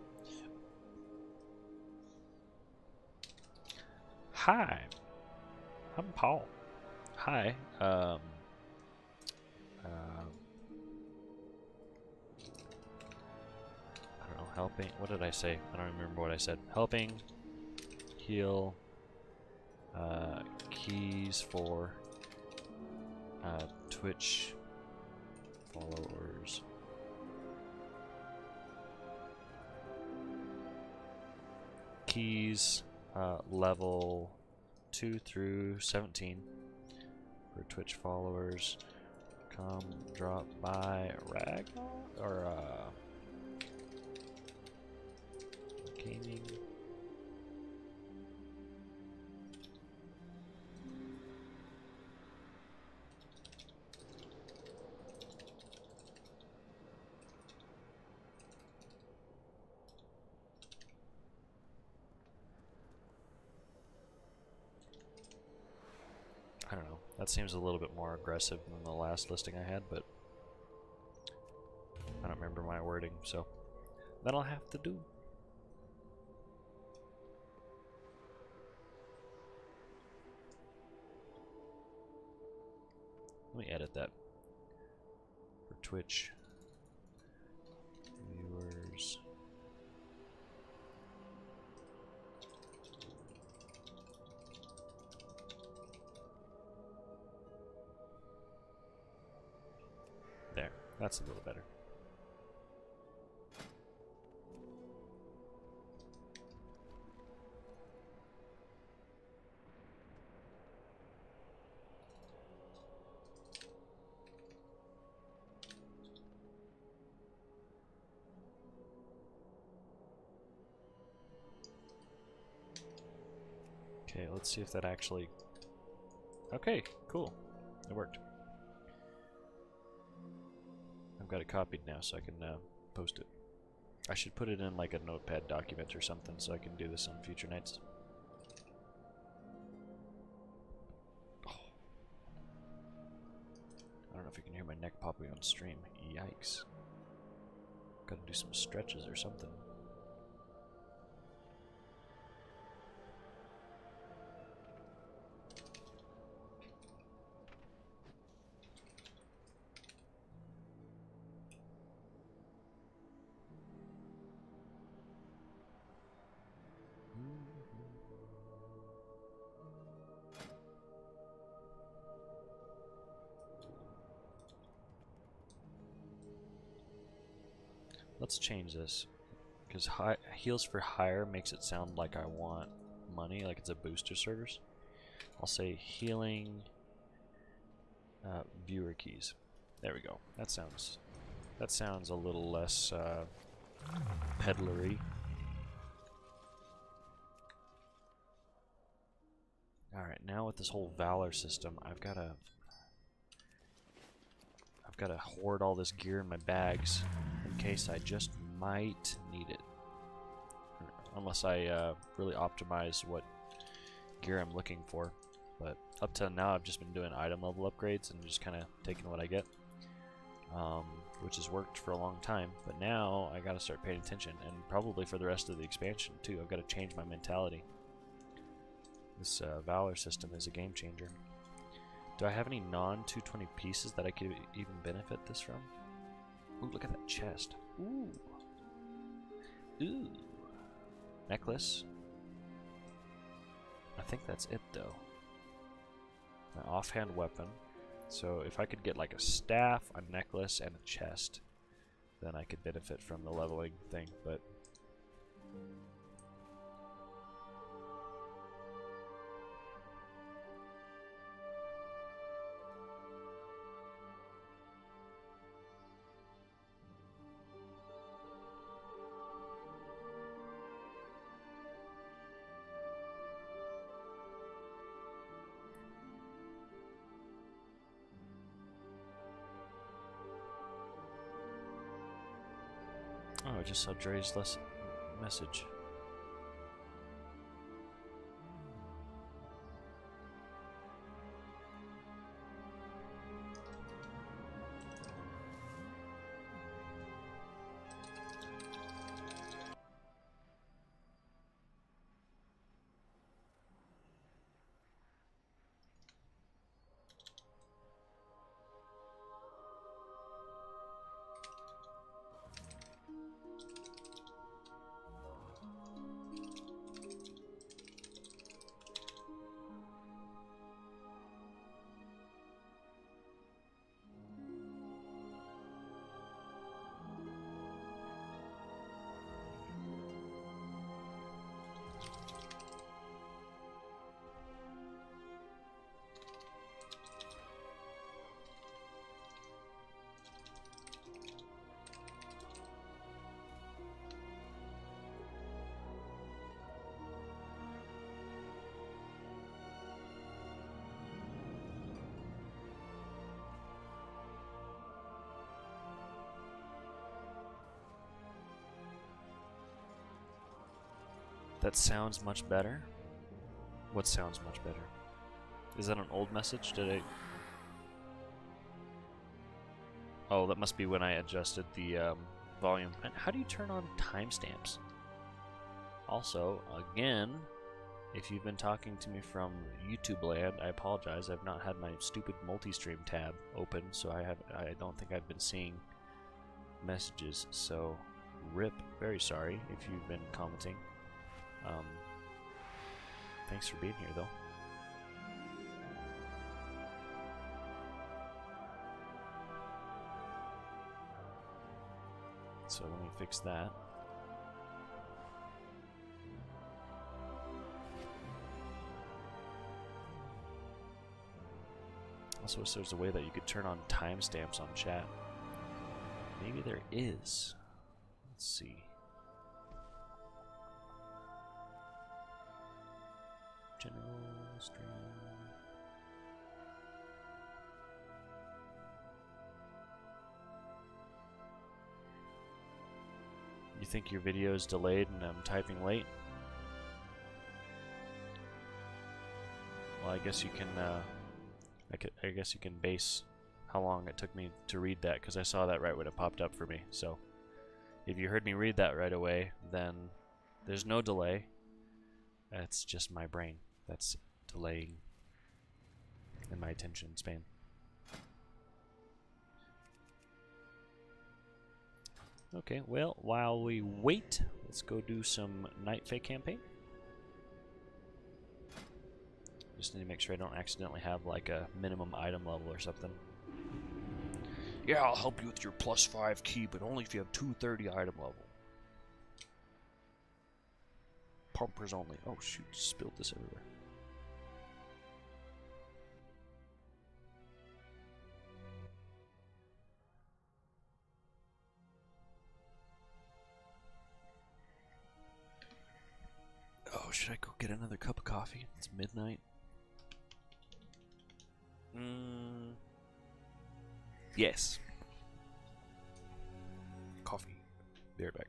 Hi, I'm Paul. Hi. I don't know. Helping. What did I say? I don't remember what I said. Helping. Heal. Keys for Twitch followers. Keys level 2 through 17 for Twitch followers. Come drop by Ragnar or gaming. I don't know. That seems a little bit more aggressive than the last listing I had, but I don't remember my wording, so that'll have to do. Let me edit that. For Twitch viewers. There, that's a little better. Okay, let's see if that actually... Okay, cool. It worked. I've got it copied now, so I can post it. I should put it in like a notepad document or something so I can do this on future nights. Oh. I don't know if you can hear my neck popping on stream. Yikes. Gotta do some stretches or something. Let's change this, because heals for hire makes it sound like I want money, like it's a booster service. I'll say healing viewer keys. There we go. That sounds a little less peddlery. All right, now with this whole valor system, I've got to hoard all this gear in my bags in case I just might need it. Unless I really optimize what gear I'm looking for. But up till now, I've just been doing item level upgrades and just kind of taking what I get, which has worked for a long time. But now I got to start paying attention, and probably for the rest of the expansion too. I've got to change my mentality. This Valor system is a game changer. Do I have any non-220 pieces that I could even benefit this from? Ooh, look at that chest. Ooh. Ooh. Necklace. I think that's it though. My offhand weapon. So if I could get like a staff, a necklace, and a chest, then I could benefit from the leveling thing, but oh, I just saw Dre's message. That sounds much better. What sounds much better? Is that an old message? Did I... Oh, that must be when I adjusted the volume. And how do you turn on timestamps? Also, again, if you've been talking to me from YouTube land, I apologize. I've not had my stupid multi-stream tab open, so I don't think I've been seeing messages. So, rip. Very sorry if you've been commenting. Thanks for being here, though. So let me fix that. Also, if there's a way that you could turn on timestamps on chat. Maybe there is. Let's see. General stream. You think your video is delayed and I'm typing late? Well, I guess you can. I guess you can base how long it took me to read that, because I saw that right when it popped up for me. So, if you heard me read that right away, then there's no delay. That's just my brain that's delaying in my attention span. Okay, well, while we wait, let's go do some Night Fae campaign. Just need to make sure I don't accidentally have like a minimum item level or something. Yeah, I'll help you with your +5 key, but only if you have 230 item level. Pumpers only. Oh shoot, spilled this everywhere. Oh, should I go get another cup of coffee? It's midnight. Yes. Coffee. Be right back.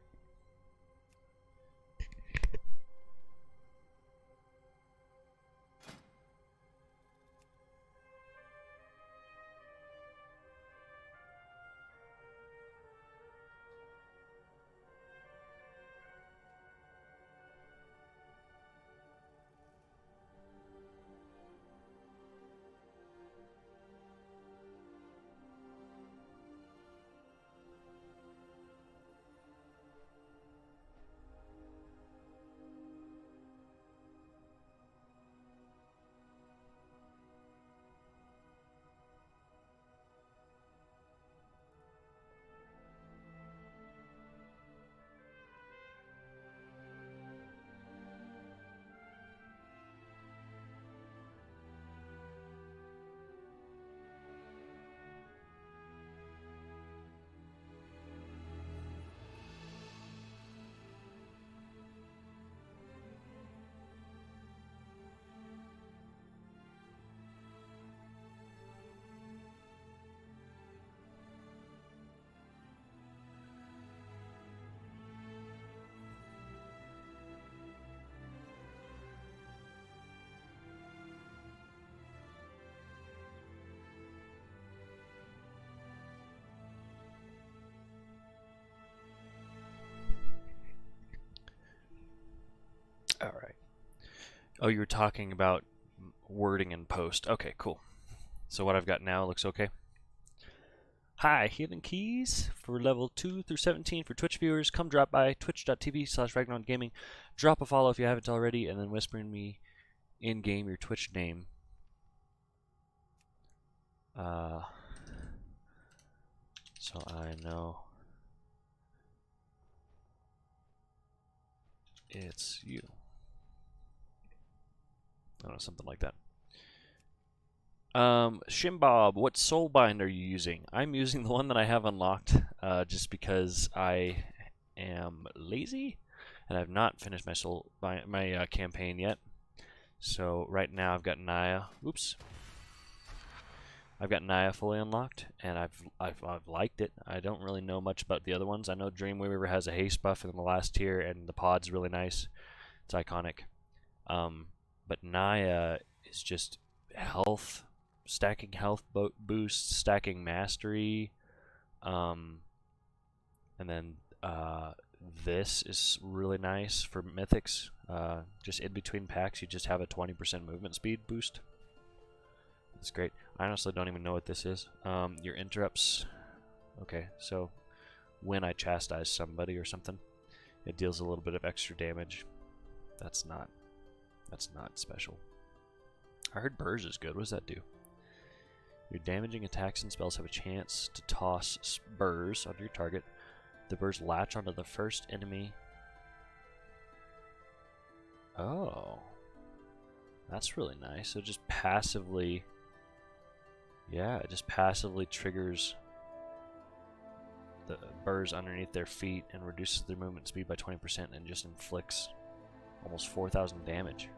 Oh, you were talking about wording in post. Okay, cool. So what I've got now looks okay. Hi, hidden keys for level 2 through 17 for Twitch viewers. Come drop by twitch.tv/RagnarGaming. Drop a follow if you haven't already, and then whisper in me in-game your Twitch name. So I know it's you. I don't know, something like that. Shimbob, what soulbind are you using? I'm using the one that I have unlocked, just because I am lazy and I've not finished my campaign yet. So right now I've got Naya. Oops. I've got Naya fully unlocked, and I've liked it. I don't really know much about the other ones. I know Dreamweaver has a haste buff in the last tier, and the pod's really nice. It's iconic. But Naya is just health, stacking health boosts, stacking mastery, and then this is really nice for mythics. Just in between packs, you just have a 20% movement speed boost. That's great. I honestly don't even know what this is. Your interrupts. Okay, so when I chastise somebody or something, it deals a little bit of extra damage. That's not special. I heard Burrs is good. What does that do? Your damaging attacks and spells have a chance to toss burrs onto your target. The burrs latch onto the first enemy. Oh. That's really nice. So just passively... Yeah, it just passively triggers the burrs underneath their feet and reduces their movement speed by 20% and just inflicts almost 4,000 damage.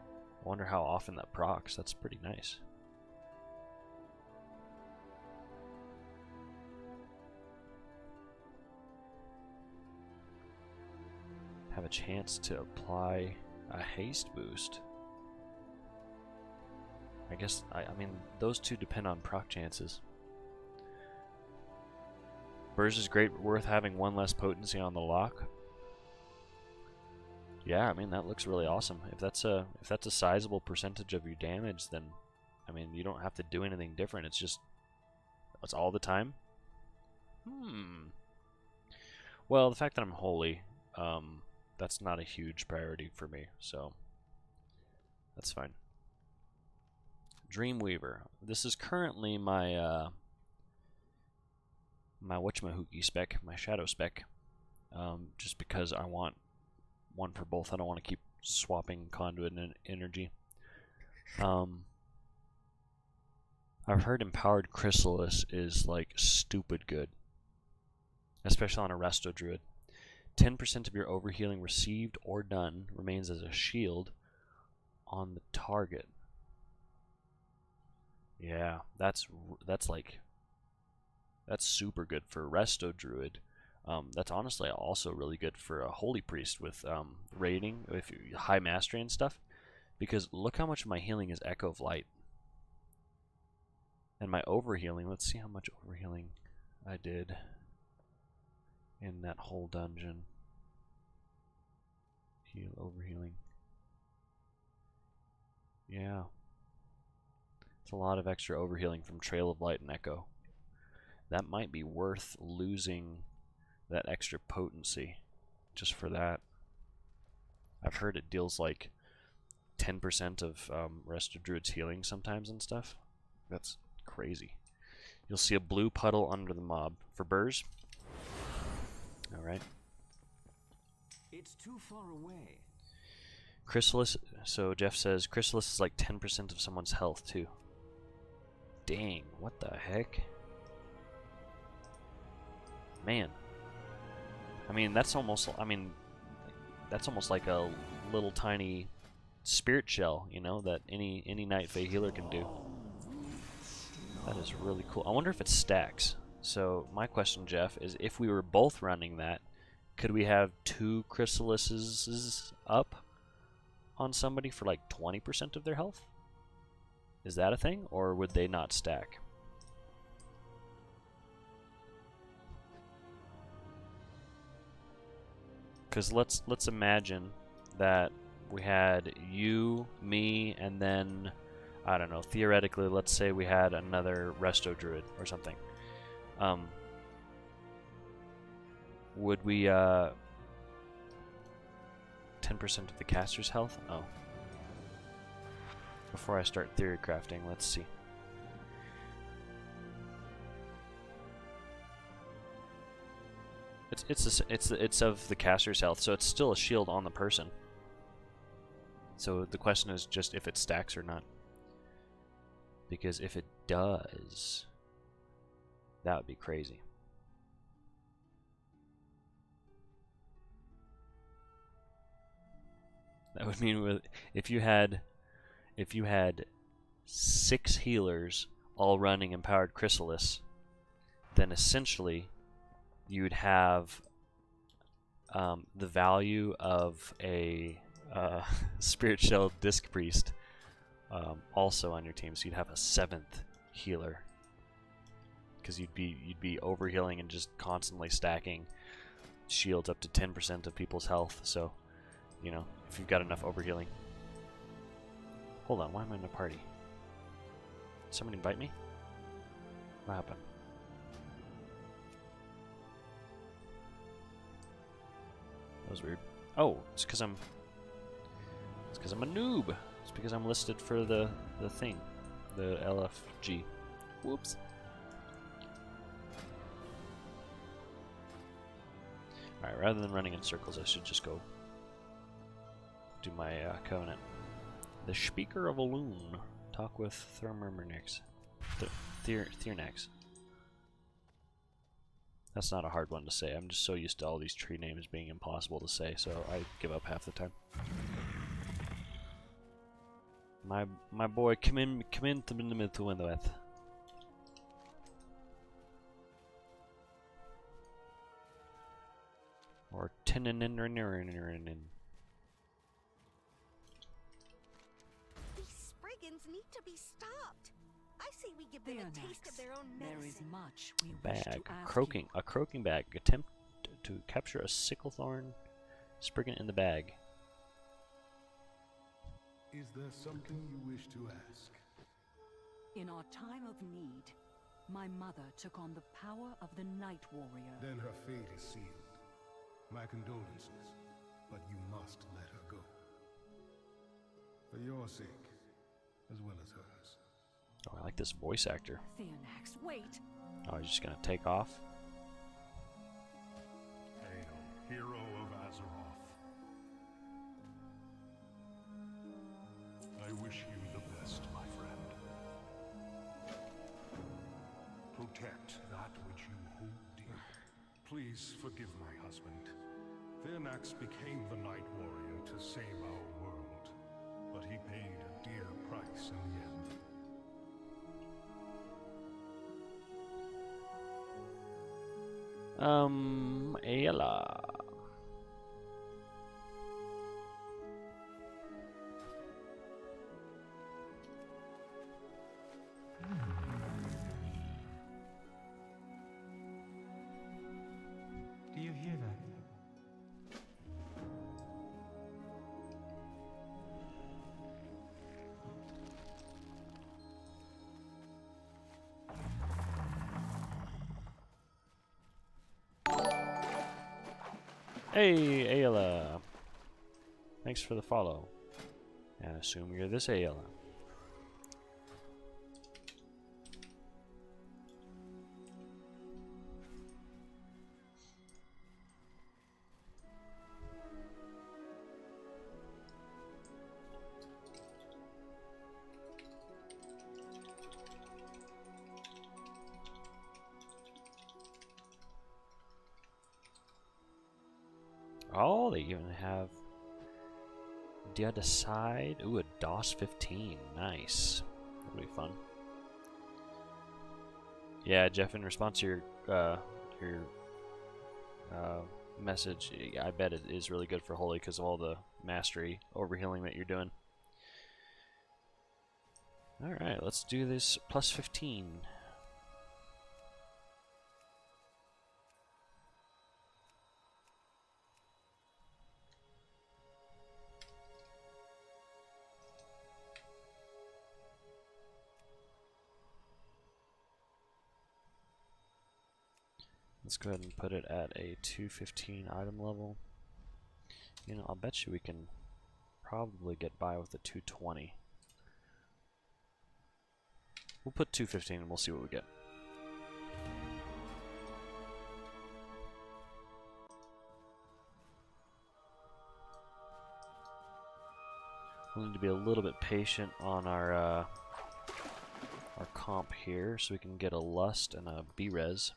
I wonder how often that procs. That's pretty nice. Have a chance to apply a haste boost. I guess, I mean, those two depend on proc chances. Burrs is great, worth having one less potency on the lock. Yeah, I mean, that looks really awesome. If that's a sizable percentage of your damage, then, I mean, you don't have to do anything different. It's just, it's all the time. Well, the fact that I'm holy, that's not a huge priority for me, so that's fine. Dreamweaver. This is currently my my whatchamahookie spec, my shadow spec. Just because I want one for both. I don't want to keep swapping conduit and energy. I've heard Empowered Chrysalis is like stupid good, especially on a Resto Druid. 10% of your overhealing received or done remains as a shield on the target. Yeah, that's super good for Resto Druid. That's honestly also really good for a Holy Priest with raiding, if you high mastery and stuff. Because look how much of my healing is Echo of Light. And my overhealing, let's see how much overhealing I did in that whole dungeon. Heal, overhealing. Yeah. It's a lot of extra overhealing from Trail of Light and Echo. That might be worth losing that extra potency just for that. I've heard it deals like 10% of Resto Druid's healing sometimes and stuff. That's crazy. You'll see a blue puddle under the mob. For burrs? Alright. It's too far away. Chrysalis, so Jeff says, Chrysalis is like 10% of someone's health too. Dang, what the heck? Man. I mean, that's almost like a little tiny spirit shell, you know, that any Night Fae healer can do. That is really cool. I wonder if it stacks. So my question, Jeff, is if we were both running that, could we have 2 Chrysalises up on somebody for like 20% of their health? Is that a thing, or would they not stack? Because let's imagine that we had you, me, and then I don't know. Theoretically, let's say we had another resto druid or something. Would we 10% of the caster's health? Oh. Before I start theory crafting, let's see. It's of the caster's health, so it's still a shield on the person. So the question is just if it stacks or not. Because if it does, that would be crazy. That would mean if you had 6 healers all running Empowered Chrysalis, then essentially you'd have the value of a Spirit Shell Disc Priest also on your team, so you'd have a 7th healer, because you'd be overhealing and just constantly stacking shields up to 10% of people's health. So, you know, if you've got enough overhealing. Hold on, why am I in a party? Did someone invite me? What happened? That was weird. Oh, it's because I'm a noob. It's because I'm listed for the thing, the LFG. Whoops. Alright, rather than running in circles, I should just go do my covenant. The Speaker of Elune. Talk with Thermurmernix. Thiernax. That's not a hard one to say. I'm just so used to all these tree names being impossible to say, so I give up half the time. My boy, come in to the middle window with. Or tinin. These Spriggans need to be stopped. I say we give them a taste of their own medicine. There is much we wish to ask you. A croaking bag. Attempt to capture a sicklethorn Spriggan in the bag. Is there something you wish to ask? In our time of need, my mother took on the power of the Night Warrior. Then her fate is sealed. My condolences, but you must let her go. For your sake, as well as hers. Oh, I like this voice actor. Thiernax, wait! Oh, he's just gonna take off? Hail, hero of Azeroth. I wish you the best, my friend. Protect that which you hold dear. Please forgive my husband. Thiernax became the Night Warrior to save our world, but he paid a dear price in the end. Ayla. Do you hear that? Hey, Ayla. Thanks for the follow. And assume you're this Ayla. Oh, they even have the other side. Ooh, a DOS 15. Nice. That'll be fun. Yeah, Jeff, in response to your message, I bet it is really good for Holy because of all the mastery overhealing that you're doing. Alright, let's do this plus 15. Let's go ahead and put it at a 215 item level. You know, I'll bet you we can probably get by with a 220. We'll put 215 and we'll see what we get. We'll need to be a little bit patient on our comp here so we can get a lust and a B-res.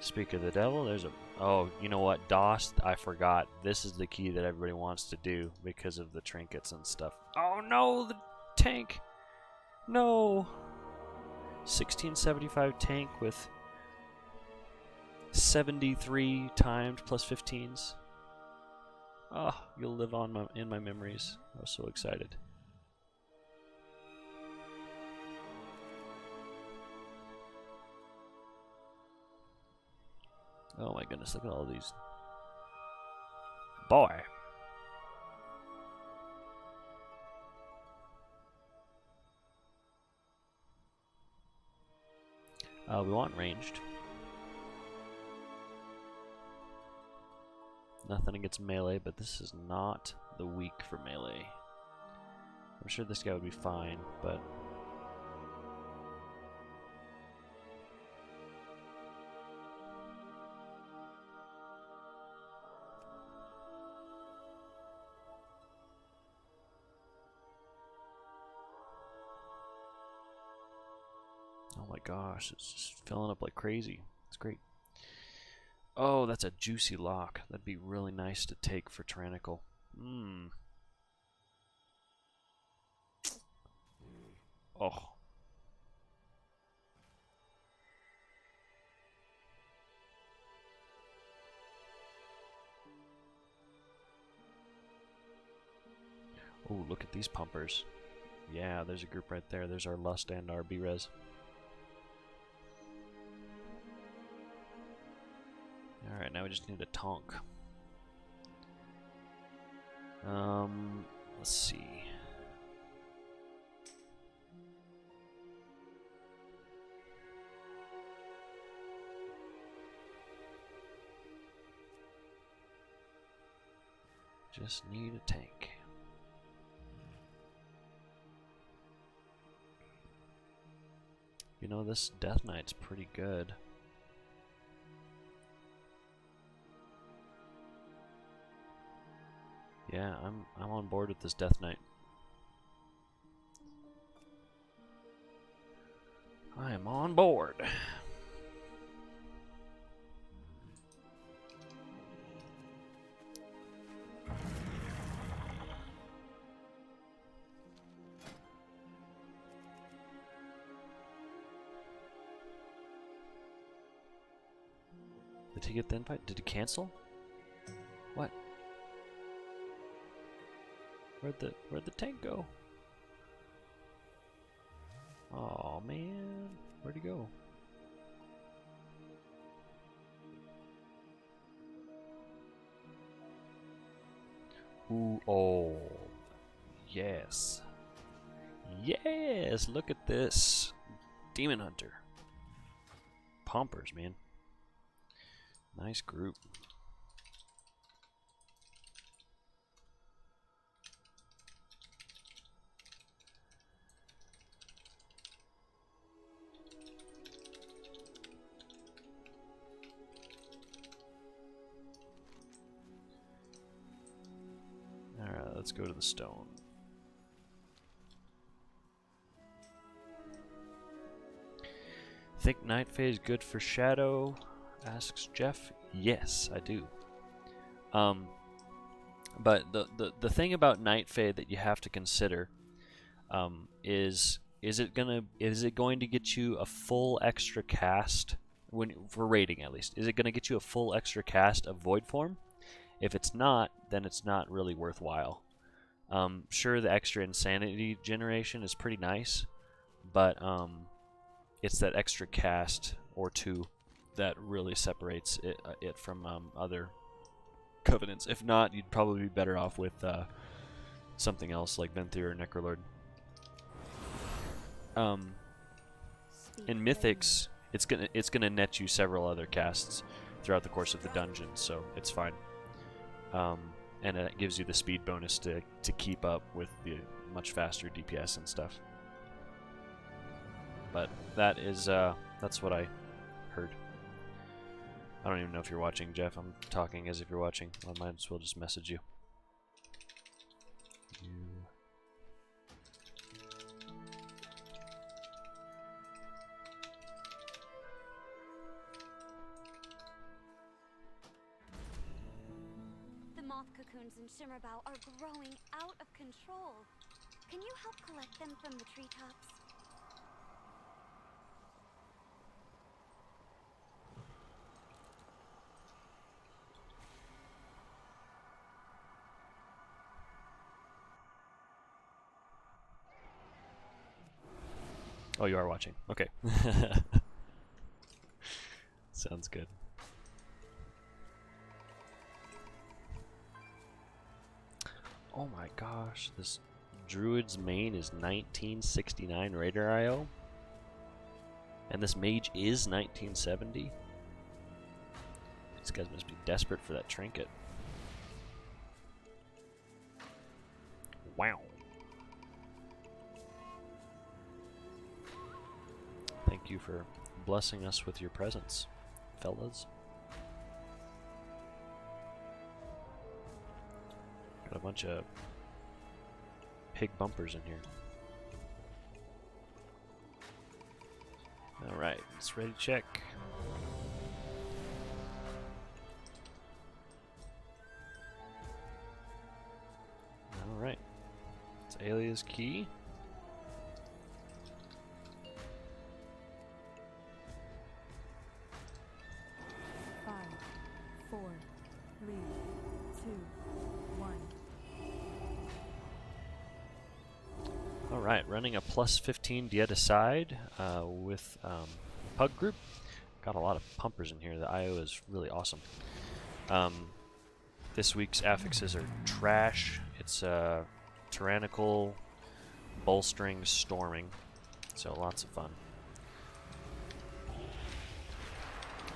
Speak of the devil, there's a... Oh, you know what, DOS, I forgot. This is the key that everybody wants to do because of the trinkets and stuff. Oh no, the tank! No! 1675 tank with 73 timed plus 15s. Oh, you'll live on in my memories. I was so excited. Oh my goodness, look at all these. Boy. We want ranged. Nothing against melee, but this is not the weak for melee. I'm sure this guy would be fine, but... Oh my gosh, it's just filling up like crazy. It's great. Oh, that's a juicy lock. That'd be really nice to take for Tyrannical. Oh. Oh, look at these pumpers. Yeah, there's a group right there. There's our Lust and our B-Res. Alright, now we just need a tonk. Let's see. Just need a tank. You know, this Death Knight's pretty good. Yeah, I'm on board with this Death Knight. I am on board. Did he get the invite? Did he cancel? What? Where'd the tank go? Oh man, where'd he go? Ooh, oh, yes. Yes, look at this. Demon Hunter. Pumpers, man. Nice group. Alright, let's go to the stone. Think Night Phase good for Shadow? Asks Jeff. Yes, I do. But the thing about Night Fade that you have to consider is it going to get you a full extra cast for raiding at least? Is it going to get you a full extra cast of Void Form? If it's not, then it's not really worthwhile. Sure, the extra insanity generation is pretty nice, but it's that extra cast or two that really separates it from other covenants. If not, you'd probably be better off with something else like Venthyr or Necrolord. In Mythics, it's gonna net you several other casts throughout the course of the dungeon, so it's fine. And it gives you the speed bonus to keep up with the much faster DPS and stuff. But that is that's what I heard. I don't even know if you're watching, Jeff. I'm talking as if you're watching. I might as well just message you. The moth cocoons in Shimmerbow are growing out of control. Can you help collect them from the treetops? Oh, you are watching. Okay. Sounds good. Oh my gosh, this Druid's main is 1969 Raider IO. And this mage is 1970. These guys must be desperate for that trinket. Wow. Thank you for blessing us with your presence, fellas. Got a bunch of pig bumpers in here. Alright, it's ready to check. Alright. It's Alia's key. Alright, running a plus 15 Dieta side with Pug Group. Got a lot of pumpers in here. The IO is really awesome. This week's affixes are trash. It's tyrannical, bolstering, storming. So lots of fun.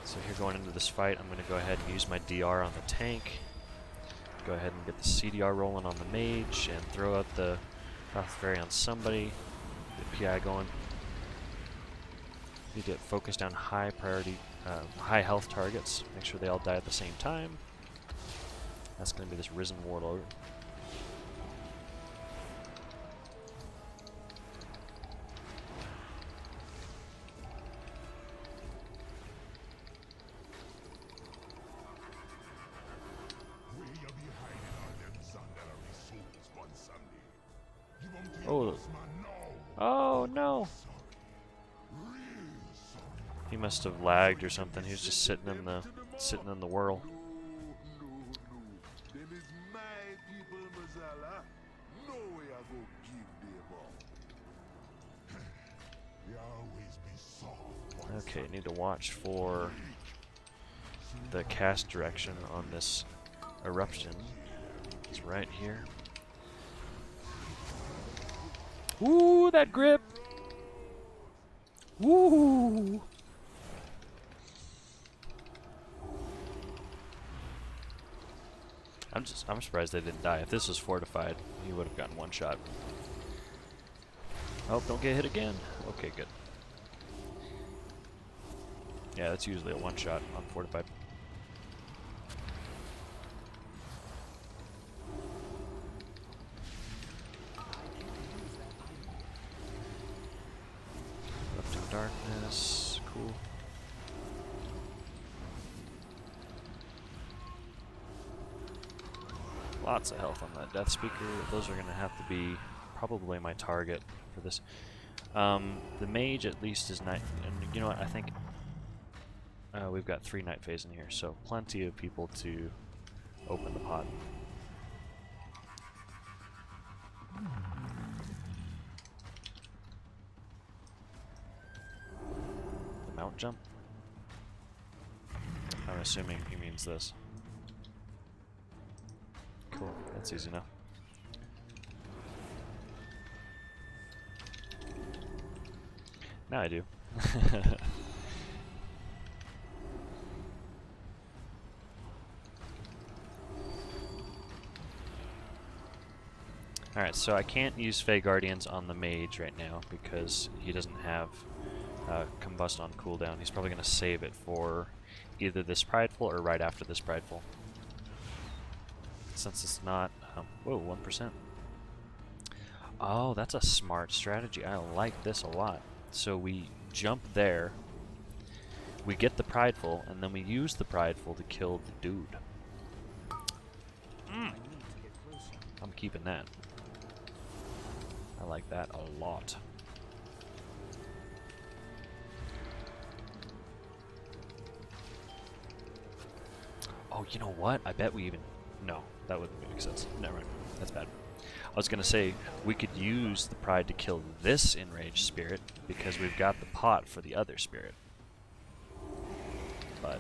So here going into this fight, I'm going to go ahead and use my DR on the tank. Go ahead and get the CDR rolling on the mage and throw out the Fairy on somebody. Get PI going. Need to focus down high priority, high health targets. Make sure they all die at the same time. That's going to be this Risen Warlord. Oh. Oh no. He must have lagged or something. He was just sitting in the whirl. Okay, need to watch for the cast direction on this eruption. It's right here. Ooh, that grip! Ooh! I'm surprised they didn't die. If this was fortified, he would have gotten one shot. Oh, don't get hit again. Okay, good. Yeah, that's usually a one shot on fortified. Darkness, cool. Lots of health on that Death Speaker. Those are going to have to be probably my target for this. The mage at least is night, and you know what? I think we've got 3 night phase in here, so plenty of people to open the pot. Mount jump? I'm assuming he means this. Cool, that's easy enough. Now I do. Alright, so I can't use Fey Guardians on the mage right now because he doesn't have Combust on cooldown. He's probably going to save it for either this Prideful or right after this Prideful. Since it's not... whoa, 1%. Oh, that's a smart strategy. I like this a lot. So we jump there, we get the Prideful, and then we use the Prideful to kill the dude. I'm keeping that. I like that a lot. Oh, you know what? I bet we even... No, that wouldn't make sense. Never mind. That's bad. I was going to say, we could use the Pride to kill this Enraged Spirit, because we've got the pot for the other spirit. But,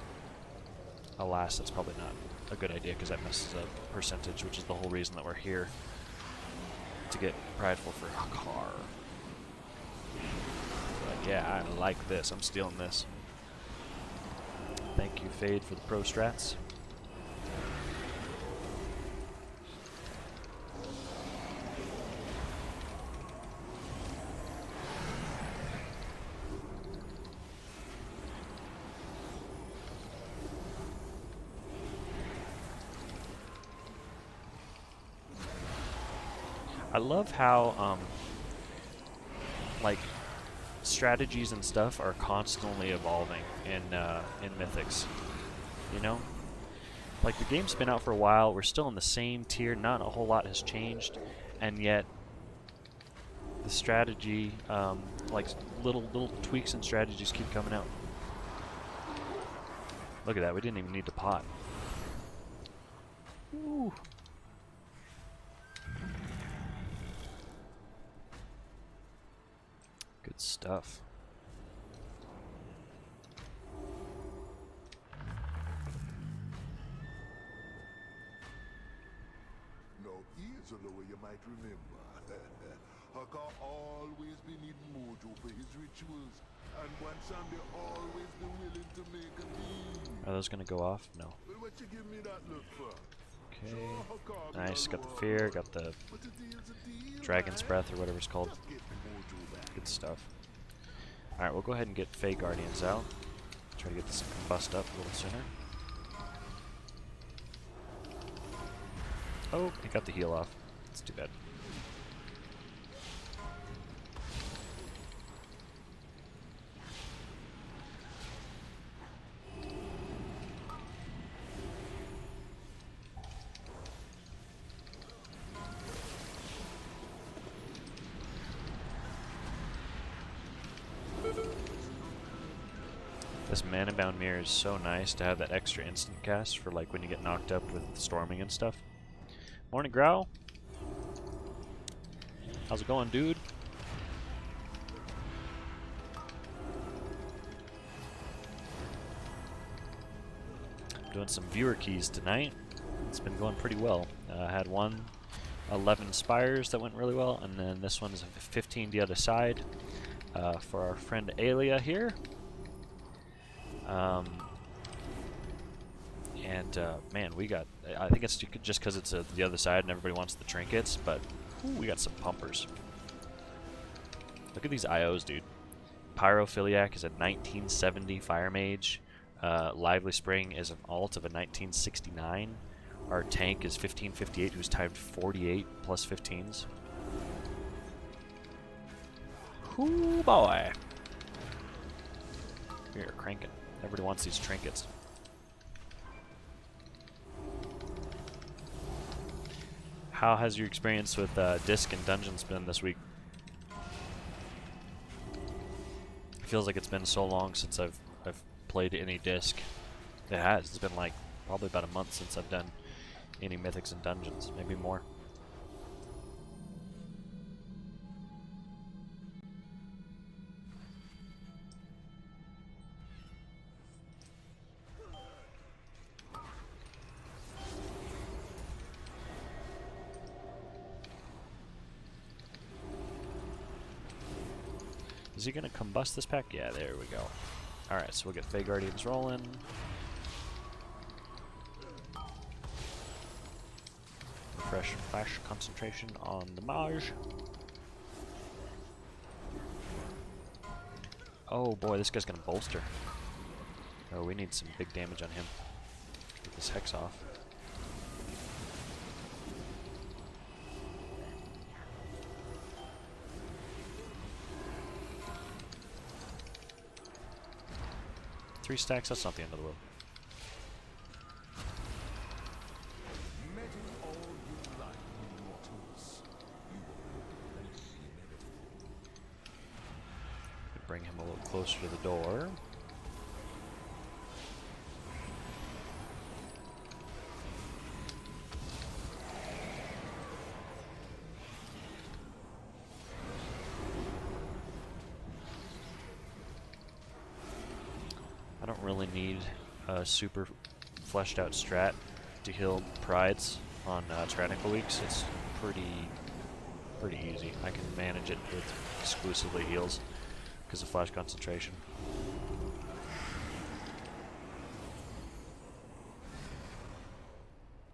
alas, that's probably not a good idea, because that messes up percentage, which is the whole reason that we're here. To get Prideful for Hakar. But yeah, I like this. I'm stealing this. Thank you, Fade, for the pro strats. I love how, like, strategies and stuff are constantly evolving in Mythics. You know? Like, the game's been out for a while, we're still in the same tier, not a whole lot has changed, and yet the strategy, like, little tweaks and strategies keep coming out. Look at that, we didn't even need to pot. Ooh. Good stuff. Now, here's a lower you might remember. Hakar always be needing mojo for his rituals, and one Sunday always be willing to make a deal. Are those gonna go off? No. Well, what you give me that look for? Okay. Sure, Hakar be Nice, a got the lord, fear, got the but a deal's a deal, Dragon's right? Breath or whatever it's called. Just get the mojo back. Good stuff. Alright, we'll go ahead and get Fey Guardians out. Try to get this combust up a little sooner. Oh, he got the heal off. That's too bad. This Mana Bound Mirror is so nice to have that extra instant cast for like when you get knocked up with storming and stuff. Morning, Growl. How's it going, dude? Doing some viewer keys tonight. It's been going pretty well. I had 11 spires that went really well, and then this one's 15 the other side for our friend Alia here. Man, we got... I think it's just because it's the other side and everybody wants the trinkets, but ooh, we got some pumpers. Look at these IOs, dude. Pyrophiliac is a 1970 Fire Mage. Lively Spring is an alt of a 1969. Our tank is 1558, who's timed 48 plus 15s. Ooh, boy. We are cranking. Everybody wants these trinkets. How has your experience with Disc and Dungeons been this week? It feels like it's been so long since I've played any Disc. It has. It's been like probably about a month since I've done any Mythics and Dungeons, maybe more. Is he gonna combust this pack? Yeah, there we go. Alright, so we'll get Fey Guardians rolling. Refresh flash concentration on the Mage. Oh boy, this guy's gonna bolster. Oh, we need some big damage on him. Get this Hex off. Three stacks, that's not the end of the world. Bring him a little closer to the door. I don't really need a super fleshed out strat to heal prides on tyrannical weeks. It's pretty easy. I can manage it with exclusively heals because of flash concentration.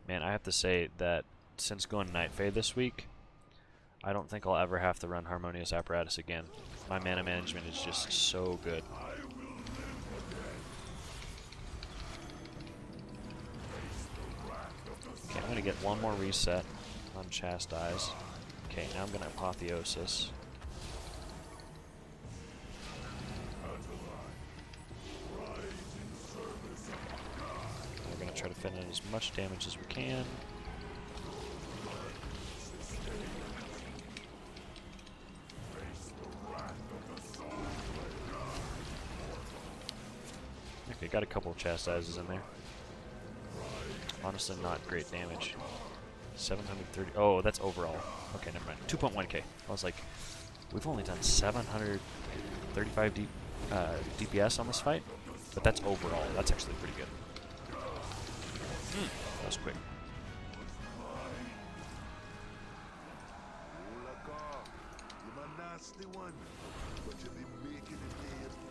Man, I have to say that since going Night Fade this week, I don't think I'll ever have to run Harmonious Apparatus again. My mana management is just so good. Okay, I'm gonna get one more reset on Chastise. Okay, now I'm gonna Apotheosis. We're gonna try to fit in as much damage as we can. Okay, got a couple of Chastises in there. Honestly, not great damage. 730. Oh, that's overall. Okay, never mind. 2.1k. I was like, we've only done 735 DPS on this fight, but that's overall. That's actually pretty good. That was quick.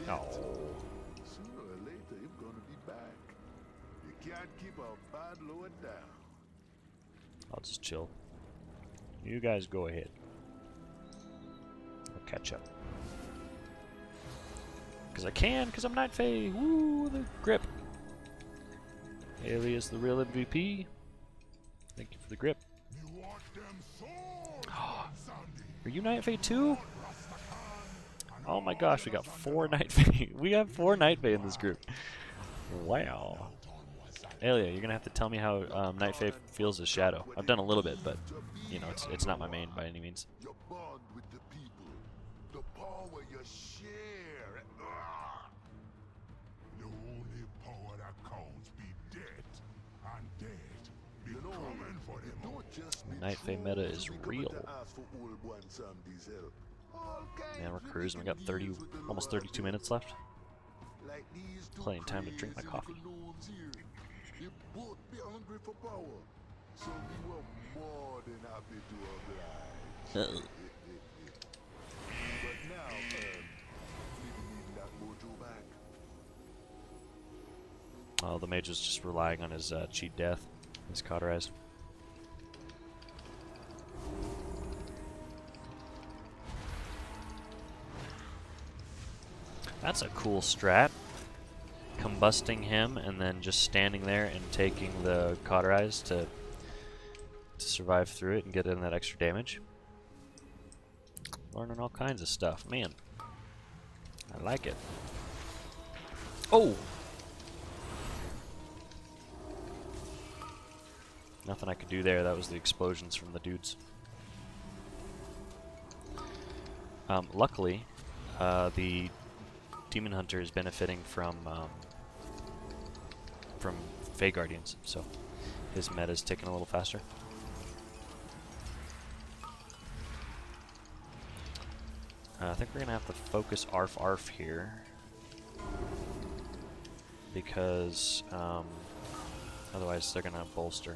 Oh. Sooner or later, you're gonna be back. You can't keep a bad load down. I'll just chill. You guys go ahead. I'll catch up. Because I can, because I'm Night Fae. Woo, the grip. Alias the real MVP. Thank you for the grip. Are you Night Fae too? Oh my gosh, we got 4 Night Fae. We have 4 Night Fae in this group. Wow. Alia, you're gonna have to tell me how Night Fae feels as Shadow. I've done a little bit, but you know, it's not my main by any means. You bond with the people. The power you share. The only power that counts be dead. And dead be coming for them. Don't just be Night Fae meta is real. Man, we're cruising. We got 30, almost 32 minutes left. Plenty of time to drink my coffee. You both be hungry for power, so we were more than happy to oblige. But now, we need that mojo back. Oh, the mage is just relying on his cheat death. He's cauterized. That's a cool strat. Combusting him and then just standing there and taking the cauterize to survive through it and get in that extra damage. Learning all kinds of stuff, man. I like it. Oh! Nothing I could do there. That was the explosions from the dudes. Luckily, the Demon Hunter is benefiting from Fey Guardians, so his meta is ticking a little faster. I think we're gonna have to focus Arf here because otherwise they're gonna bolster.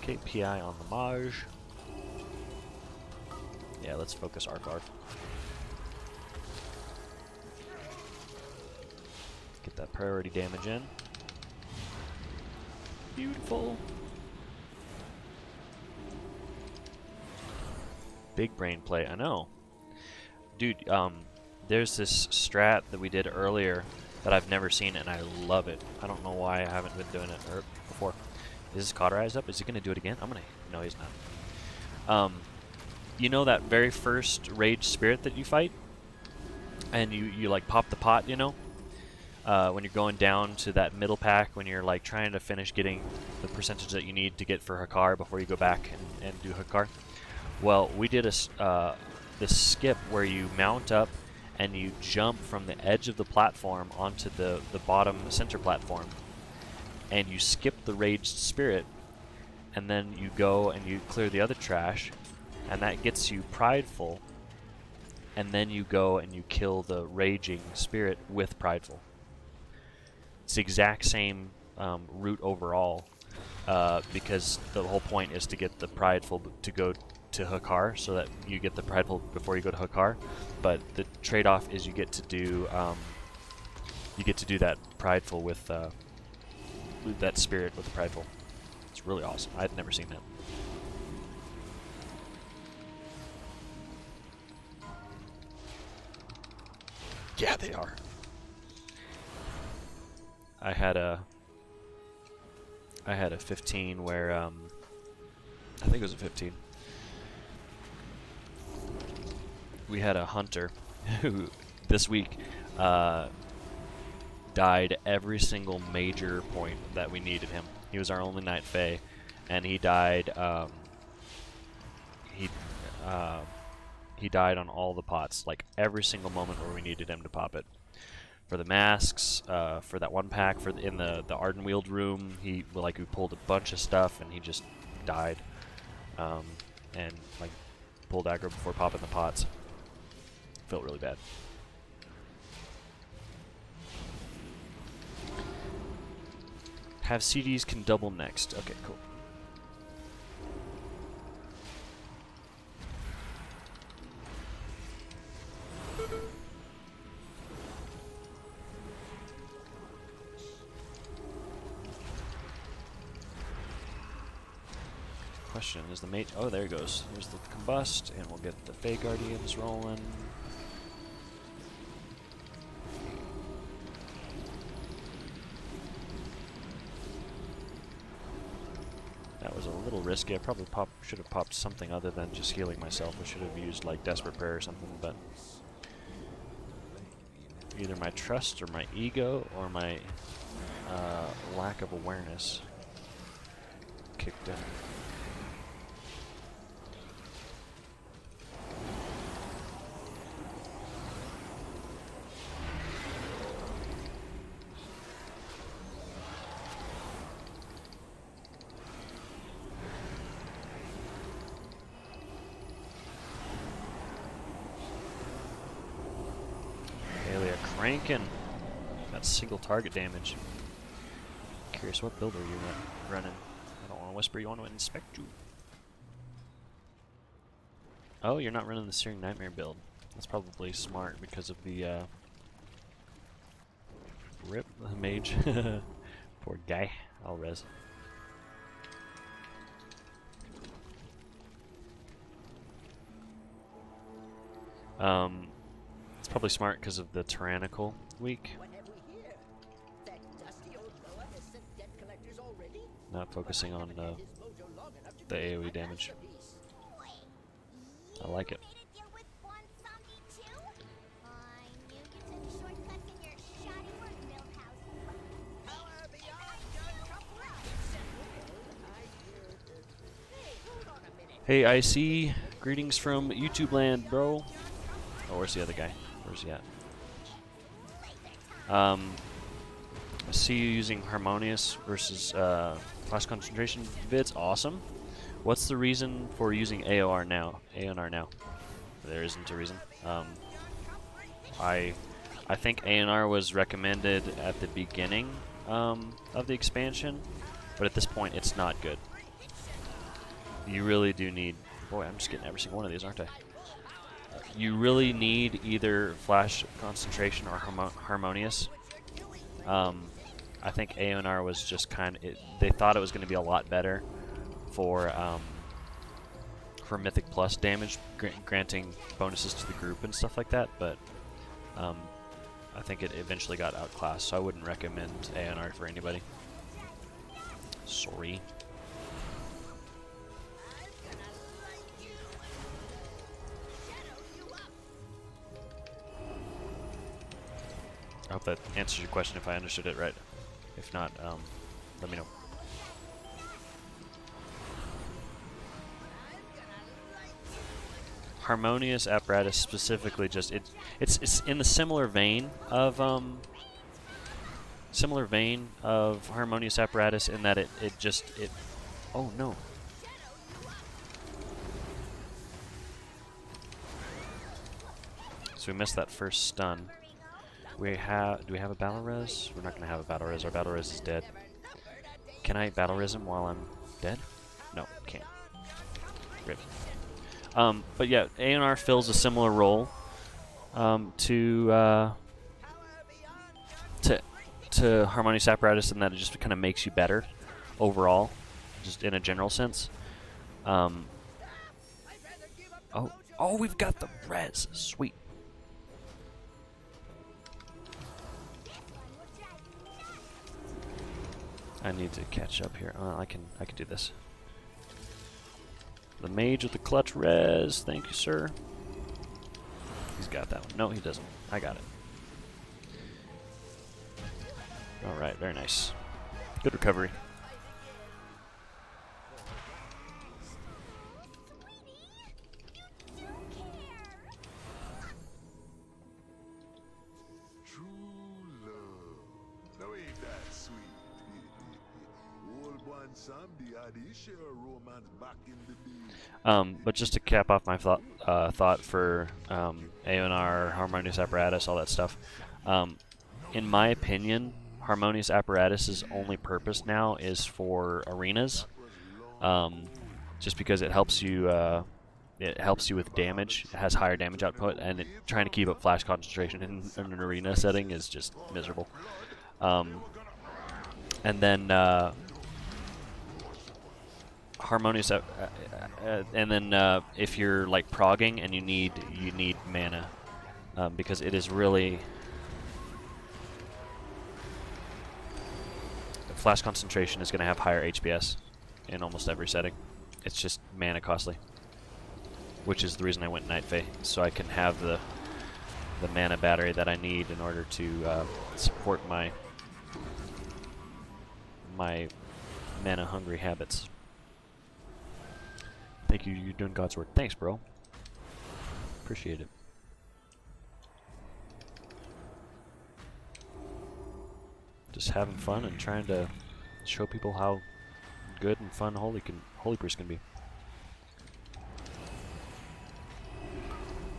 KPI on the Mage. Yeah, let's focus Arf. Get that priority damage in. Big brain play. I know. Dude, there's this strat that we did earlier that I've never seen, and I love it. I don't know why I haven't been doing it before. Is this cauterized up? Is he going to do it again? I'm going to... No, he's not. You know that very first rage spirit that you fight? And you like pop the pot, you know? When you're going down to that middle pack, when you're like trying to finish getting the percentage that you need to get for Hakar before you go back and do Hakar. Well, we did this skip where you mount up and you jump from the edge of the platform onto the bottom center platform, and you skip the raged spirit, and then you go and you clear the other trash, and that gets you prideful, and then you go and you kill the raging spirit with prideful. It's the exact same route overall, because the whole point is to get the prideful to go to Hakar, so that you get the prideful before you go to Hakar. But the trade-off is you get to do that prideful with that spirit with the prideful. It's really awesome. I'd never seen that. Yeah, they are. I had a 15 where I think it was a 15. We had a hunter who this week died every single major point that we needed him. He was our only Night Fae, and he died. He died on all the pots, like every single moment where we needed him to pop it. For the masks, for that one pack, in the Ardenweald room, we pulled a bunch of stuff and he just died, and like pulled aggro before popping the pots. Felt really bad. Have CDs can double next. Okay, cool. Question is the mage. Oh, there he goes. Here's the combust, and we'll get the Fey Guardians rolling. That was a little risky. I probably should have popped something other than just healing myself. I should have used like Desperate Prayer or something, but either my trust or my ego or my lack of awareness kicked in. Cranking. That's single target damage. Curious what build are you running? I don't want to whisper, you want to inspect you. Oh, you're not running the Searing Nightmare build. That's probably smart because of the rip the mage. Poor guy. I'll res. It's probably smart because of the tyrannical week. Not focusing on the AoE damage. I like it. Hey, IC, greetings from YouTube land, bro. Oh, where's the other guy? Where's he at? I see you using Harmonious versus Class Concentration vids. Awesome. What's the reason for using AOR now? ANR now? There isn't a reason. I think ANR was recommended at the beginning of the expansion, but at this point it's not good. You really do need... Boy, I'm just getting every single one of these, aren't I? You really need either Flash Concentration or Harmonious. I think AONR was just kind of... They thought it was going to be a lot better for for Mythic Plus damage, granting bonuses to the group and stuff like that, but I think it eventually got outclassed, so I wouldn't recommend ANR for anybody. Sorry. I hope that answers your question if I understood it right. If not, let me know. Harmonious apparatus specifically, just it's in the similar vein of harmonious apparatus in that it oh no. So we missed that first stun. Do we have a battle res? We're not gonna have a battle res. Our battle res is dead. Can I battle res him while I'm dead? No, can't. Rip. But yeah, ANR fills a similar role to harmonious apparatus in that it just kind of makes you better overall, just in a general sense. Oh, we've got the res. Sweet. I need to catch up here. I can do this. The mage with the clutch res. Thank you, sir. He's got that one. No, he doesn't. I got it. Alright, very nice. Good recovery. True love. Now ain't that sweet? Old one Samdi had his share of romance back in the day. But just to cap off my thought for ANR, harmonious apparatus, all that stuff. In my opinion, harmonious apparatus's only purpose now is for arenas, just because it helps you with damage. It has higher damage output, and trying to keep up flash concentration in an arena setting is just miserable. And then harmonious, and then if you're like progging and you need mana, because it is really flash concentration is going to have higher HPS in almost every setting. It's just mana costly, which is the reason I went Night Fae, so I can have the mana battery that I need in order to support my mana hungry habits. Thank you, you're doing God's work. Thanks, bro. Appreciate it. Just having fun and trying to show people how good and fun Holy Priest can be.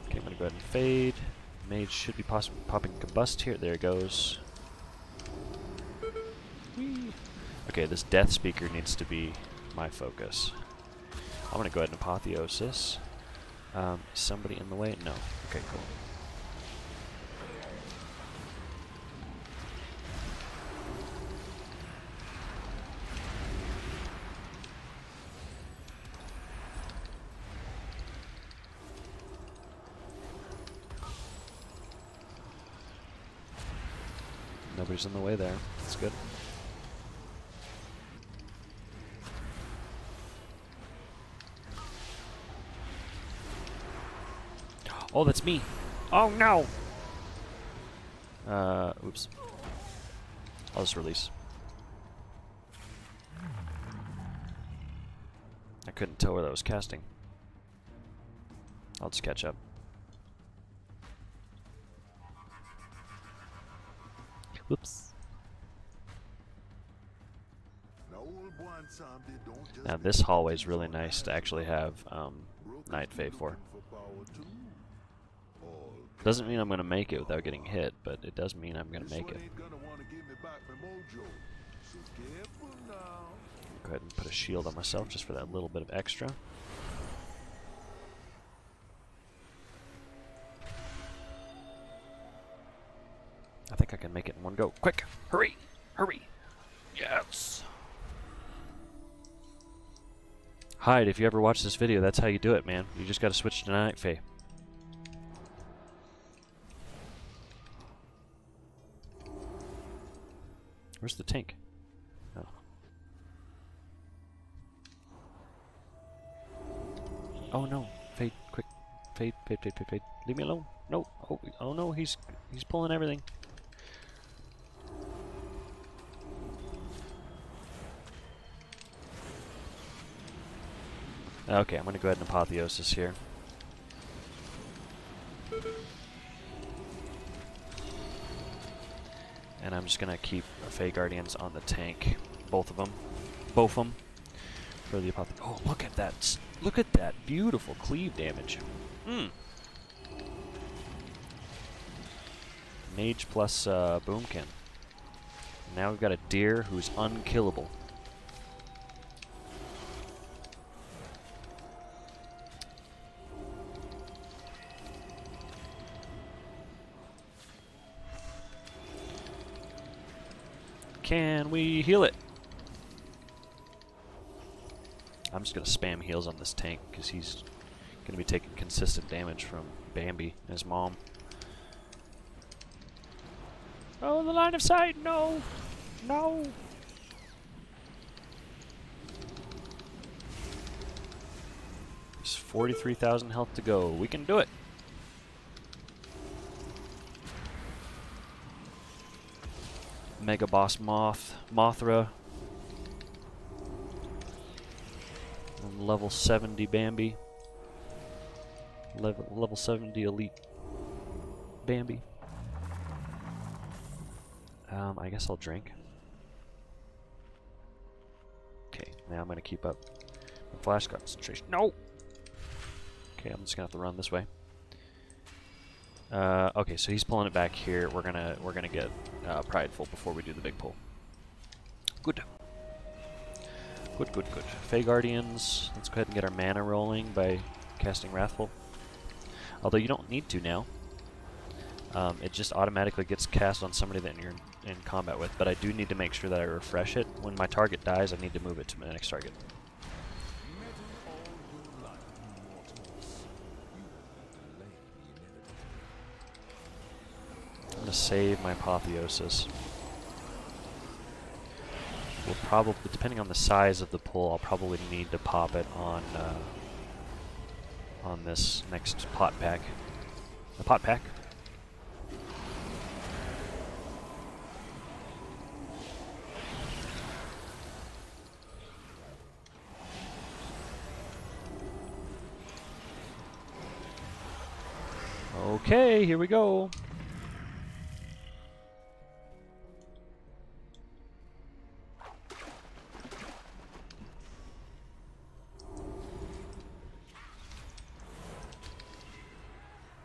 Okay, I'm gonna go ahead and fade. Mage should be popping combust here. There it goes. Whee. Okay, this death speaker needs to be my focus. I'm gonna go ahead and apotheosis. Somebody in the way? No. Okay, cool. Nobody's in the way there. That's good. Oh, that's me. Oh, no. Oops. I'll just release. I couldn't tell where that was casting. I'll just catch up. Whoops. Now this hallway is really nice to actually have Night Fae for. Doesn't mean I'm going to make it without getting hit, but it does mean I'm going to make it. Go ahead and put a shield on myself just for that little bit of extra. I think I can make it in one go. Quick! Hurry! Hurry! Yes! Hyde, if you ever watch this video, that's how you do it, man. You just gotta switch to Night Fae. Where's the tank? Oh. Oh no. Fade, quick. Fade, fade, fade, fade, fade. Leave me alone. No. Oh no, he's pulling everything. Okay, I'm gonna go ahead and apotheosis here. And I'm just gonna keep Fey Guardians on the tank. Both of them. Both of them. For the apotheosis. Oh, look at that. Look at that beautiful cleave damage. Mage plus Boomkin. Now we've got a deer who's unkillable. Can we heal it? I'm just gonna spam heals on this tank because he's gonna be taking consistent damage from Bambi and his mom. Oh, the line of sight! No! No! There's 43,000 health to go. We can do it! Mega Boss Mothra. And level 70 Bambi. Level 70 Elite Bambi. I guess I'll drink. Okay, now I'm gonna keep up my flash concentration. No! Okay, I'm just gonna have to run this way. Okay, so he's pulling it back here. We're gonna get prideful before we do the big pull. Good. Good, good, good. Fey Guardians. Let's go ahead and get our mana rolling by casting Wrathful. Although you don't need to now. It just automatically gets cast on somebody that you're in combat with. But I do need to make sure that I refresh it. When my target dies, I need to move it to my next target. I'm gonna save my apotheosis. We'll probably, depending on the size of the pull, I'll probably need to pop it on this next pot pack. The pot pack. Okay, here we go.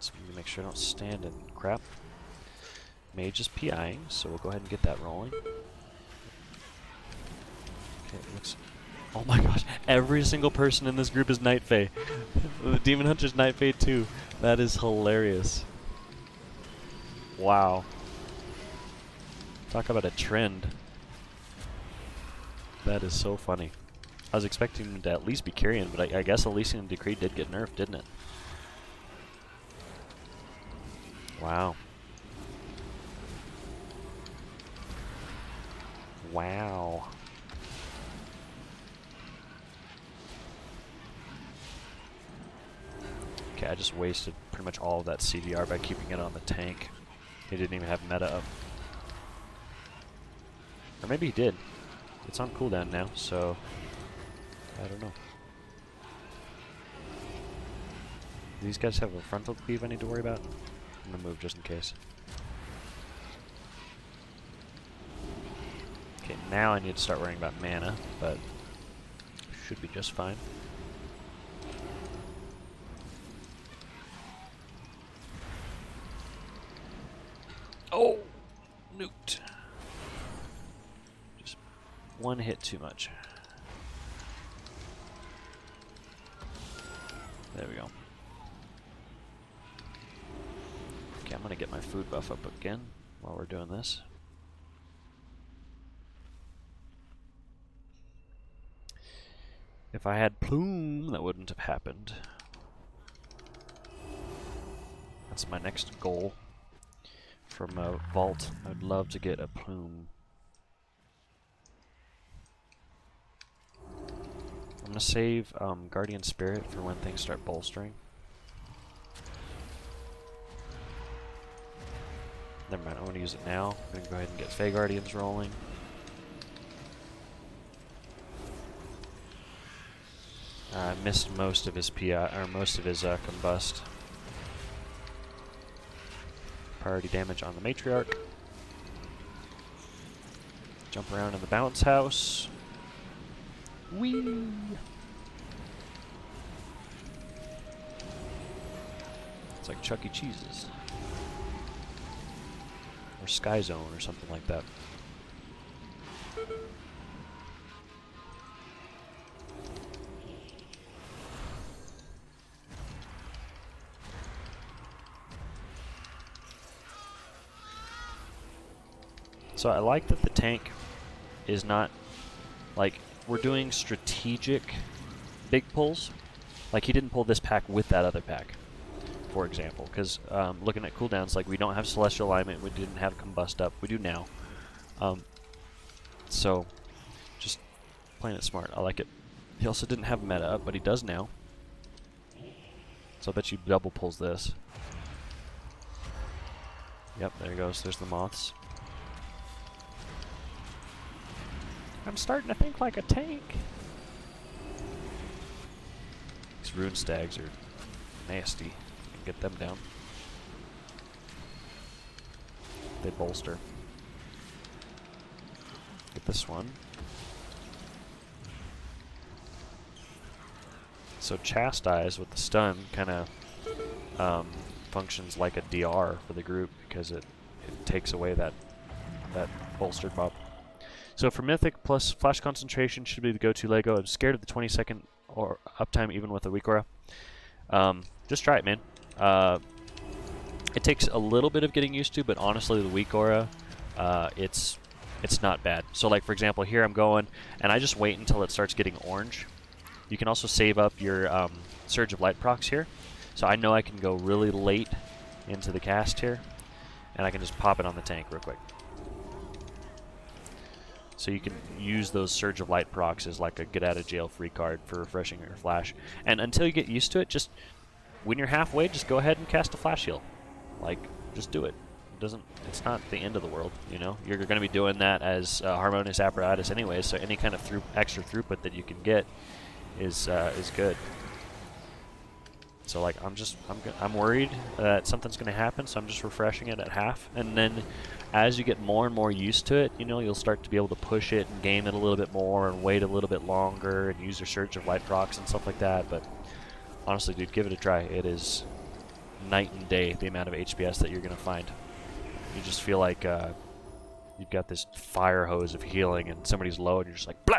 So we need to make sure I don't stand in crap. Mage is PIing, so we'll go ahead and get that rolling. Okay, it looks... Oh my gosh, every single person in this group is Night Fae. The Demon Hunter's Night Fae too. That is hilarious. Wow. Talk about a trend. That is so funny. I was expecting him to at least be carrying, but I guess Elysian Decree did get nerfed, didn't it? Wow. Wow. Okay, I just wasted pretty much all of that CDR by keeping it on the tank. He didn't even have meta up. Or maybe he did. It's on cooldown now, so I don't know. Do these guys have a frontal cleave I need to worry about? I'm gonna move just in case. Okay, now I need to start worrying about mana, but should be just fine. Oh! Nuked. Just one hit too much. There we go. Okay, I'm gonna get my food buff up again while we're doing this. If I had plume, that wouldn't have happened. That's my next goal from a vault. I'd love to get a plume. I'm gonna save Guardian Spirit for when things start bolstering. Never mind, I want to use it now. I'm gonna go ahead and get Fey Guardians rolling. I missed most of his PI, or most of his combust. Priority damage on the Matriarch. Jump around in the bounce house. Whee! It's like Chuck E. Cheese's. Or Sky Zone or something like that. So I like that the tank is not like we're doing strategic big pulls. Like he didn't pull this pack with that other pack, for example, because looking at cooldowns, like we don't have Celestial Alignment, we didn't have Combust up, we do now. So just playing it smart, I like it. He also didn't have meta up, but he does now. So I bet you double pulls this. Yep, there he goes, there's the moths. I'm starting to think like a tank. These rune stags are nasty. Get them down. They bolster. Get this one. So Chastise with the stun kind of functions like a DR for the group because it takes away that bolstered mob. So for Mythic plus Flash Concentration should be the go-to Lego. I'm scared of the 20-second or uptime even with a weak aura. Just try it, man. It takes a little bit of getting used to, but honestly, the weak aura, it's not bad. So like for example, here I'm going, and I just wait until it starts getting orange. You can also save up your Surge of Light procs here. So I know I can go really late into the cast here, and I can just pop it on the tank real quick. So you can use those Surge of Light procs as like a get-out-of-jail-free card for refreshing your flash. And until you get used to it, just when you're halfway, just go ahead and cast a flash heal. Like, just do it. It's not the end of the world, you know? You're going to be doing that as Harmonious Apparatus anyways, so any kind of extra throughput that you can get is good. So like I'm worried that something's going to happen, so I'm just refreshing it at half, and then as you get more and more used to it, you know, you'll start to be able to push it and game it a little bit more and wait a little bit longer and use your Surge of Light procs and stuff like that. But honestly, dude, give it a try. It is night and day the amount of HPS that you're going to find. You just feel like you've got this fire hose of healing and somebody's low and you're just like, blah!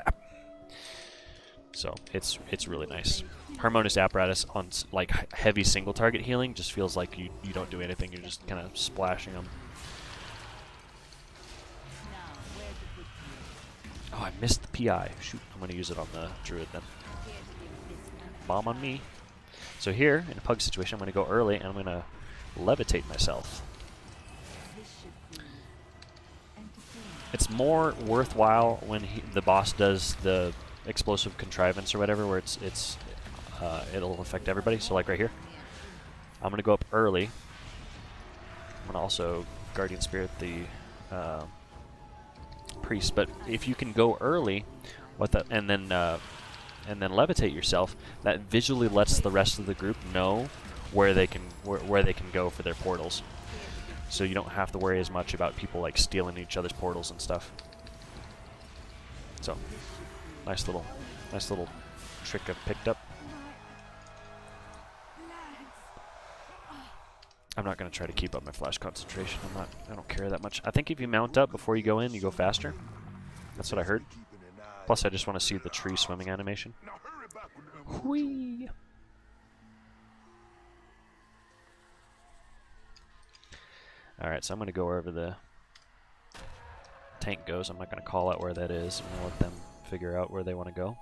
So it's really nice. Harmonious Apparatus on like heavy single target healing just feels like you don't do anything. You're just kind of splashing them. Oh, I missed the PI. Shoot, I'm going to use it on the Druid then. Bomb on me. So here, in a pug situation, I'm going to go early and I'm going to levitate myself. It's more worthwhile when the boss does the explosive contrivance or whatever, where it'll affect everybody. So like right here, I'm going to go up early. I'm going to also Guardian Spirit the priest, but if you can go early with that and then levitate yourself, that visually lets the rest of the group know where they can go for their portals. So you don't have to worry as much about people like stealing each other's portals and stuff. So nice little trick I've picked up. I'm not going to try to keep up my flash concentration. I don't care that much. I think if you mount up before you go in, you go faster. That's what I heard. Plus, I just want to see the tree swimming animation. Whee! Alright, so I'm going to go wherever the tank goes. I'm not going to call out where that is. I'm going to let them figure out where they want to go.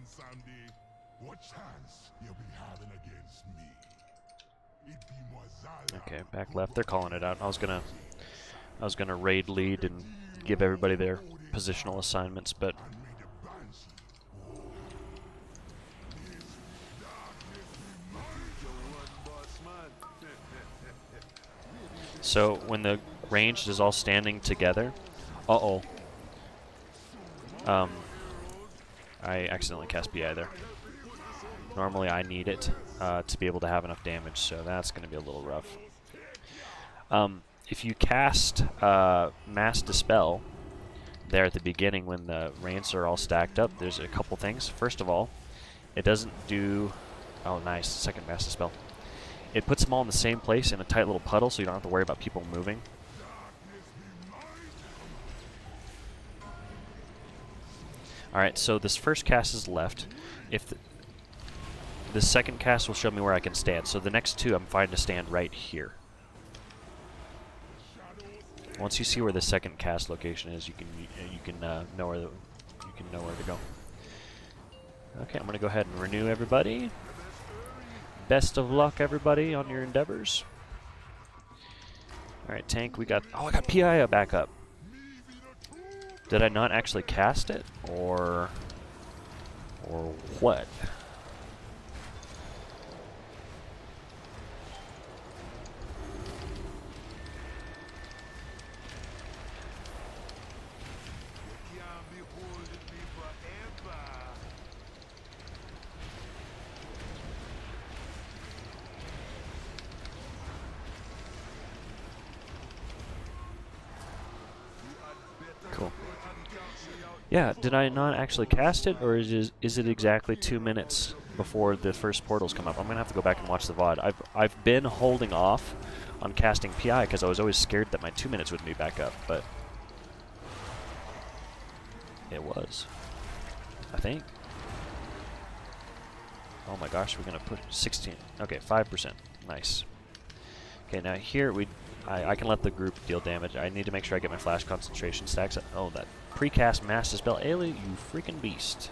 Sunday, what chance you'll be having against me? It be Mozala Okay, back left. They're calling it out. I was gonna raid lead and give everybody their positional assignments, but and may the Banshee. so when the ranged is all standing together, uh-oh. I accidentally cast BI there. Normally I need it to be able to have enough damage, so that's going to be a little rough. If you cast Mass Dispel there at the beginning when the ranged are all stacked up, there's a couple things. First of all, it doesn't do... Oh, nice. Second Mass Dispel. It puts them all in the same place in a tight little puddle, so you don't have to worry about people moving. Alright, so this first cast is left. If the second cast will show me where I can stand. So the next two, I'm fine to stand right here. Once you see where the second cast location is, you can know where to go. Okay, I'm gonna go ahead and renew everybody. Best of luck, everybody, on your endeavors. All right, tank. I got PI back up. Did I not actually cast it, or what? Cool. Yeah, did I not actually cast it, or is it exactly 2 minutes before the first portals come up? I'm gonna have to go back and watch the VOD. I've been holding off on casting PI because I was always scared that my 2 minutes would be back up, but it was, I think. Oh my gosh, we're gonna put 16. Okay, 5%. Nice. Okay, now here I can let the group deal damage. I need to make sure I get my flash concentration stacks. Oh, that precast Mass Dispel. Ailey, you freaking beast.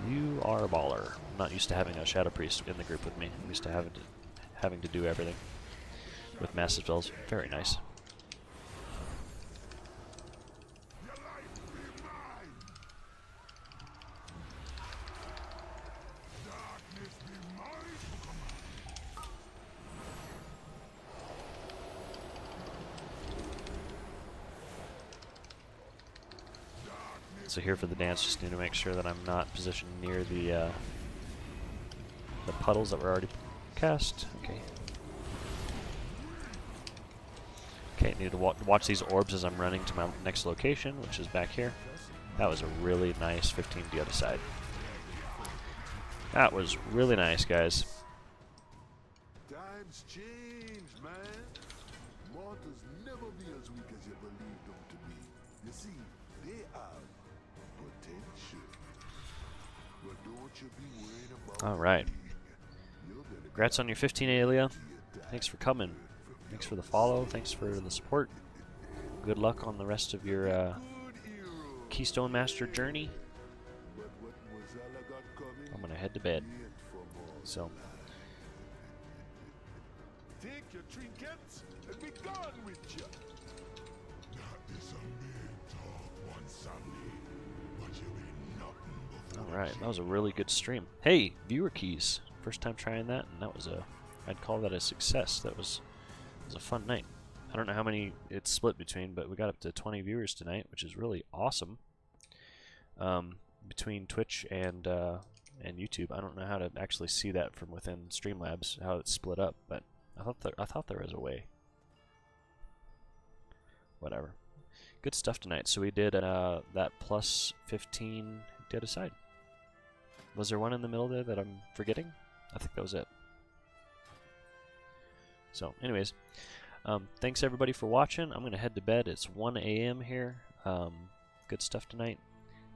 You are a baller. I'm not used to having a Shadow Priest in the group with me. I'm used to having to do everything with Mass Dispels. Very nice. So here for the dance, just need to make sure that I'm not positioned near the puddles that were already cast. Okay. Okay, need to watch these orbs as I'm running to my next location, which is back here. That was a really nice 15 to the other side. That was really nice, guys. Times change, man. Mortals never be as weak as you believe them to be. You see, they have potential. But don't you be worried about Alright. Congrats on your 15, Aelia. Thanks for coming. Thanks for the follow. Thanks for the support. Good luck on the rest of your Keystone Master journey. I'm going to head to bed. So. Take your trinkets and be gone with you. That is a big talk one Sunday, but you ain't nothing before. Alright, that was a really good stream. Hey, viewer keys. First time trying that, and that was I'd call that a success. It was a fun night. I don't know how many it's split between, but we got up to 20 viewers tonight, which is really awesome. Between Twitch and YouTube, I don't know how to actually see that from within Streamlabs, how it's split up, but I thought there was a way. Whatever. Good stuff tonight. So we did that plus 15 the other side. Was there one in the middle there that I'm forgetting? I think that was it. So, anyways, thanks everybody for watching. I'm gonna head to bed. It's 1 a.m. here. Good stuff tonight.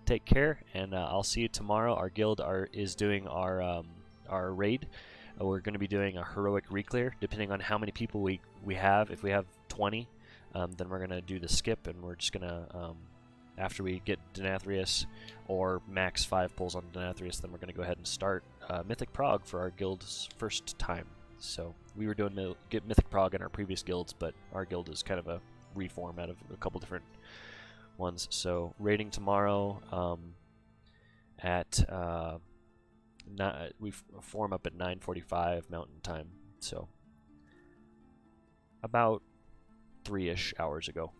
Take care, and I'll see you tomorrow. Our guild is doing our raid. We're going to be doing a heroic reclear, depending on how many people we have. If we have 20, then we're going to do the skip, and we're just going to after we get Denathrius, or max 5 pulls on Denathrius, then we're going to go ahead and start Mythic Prog for our guild's first time. So we were doing get Mythic Prog in our previous guilds, but our guild is kind of a reform out of a couple different ones. So raiding tomorrow at we form up at 9:45 Mountain Time. So about 3-ish hours ago.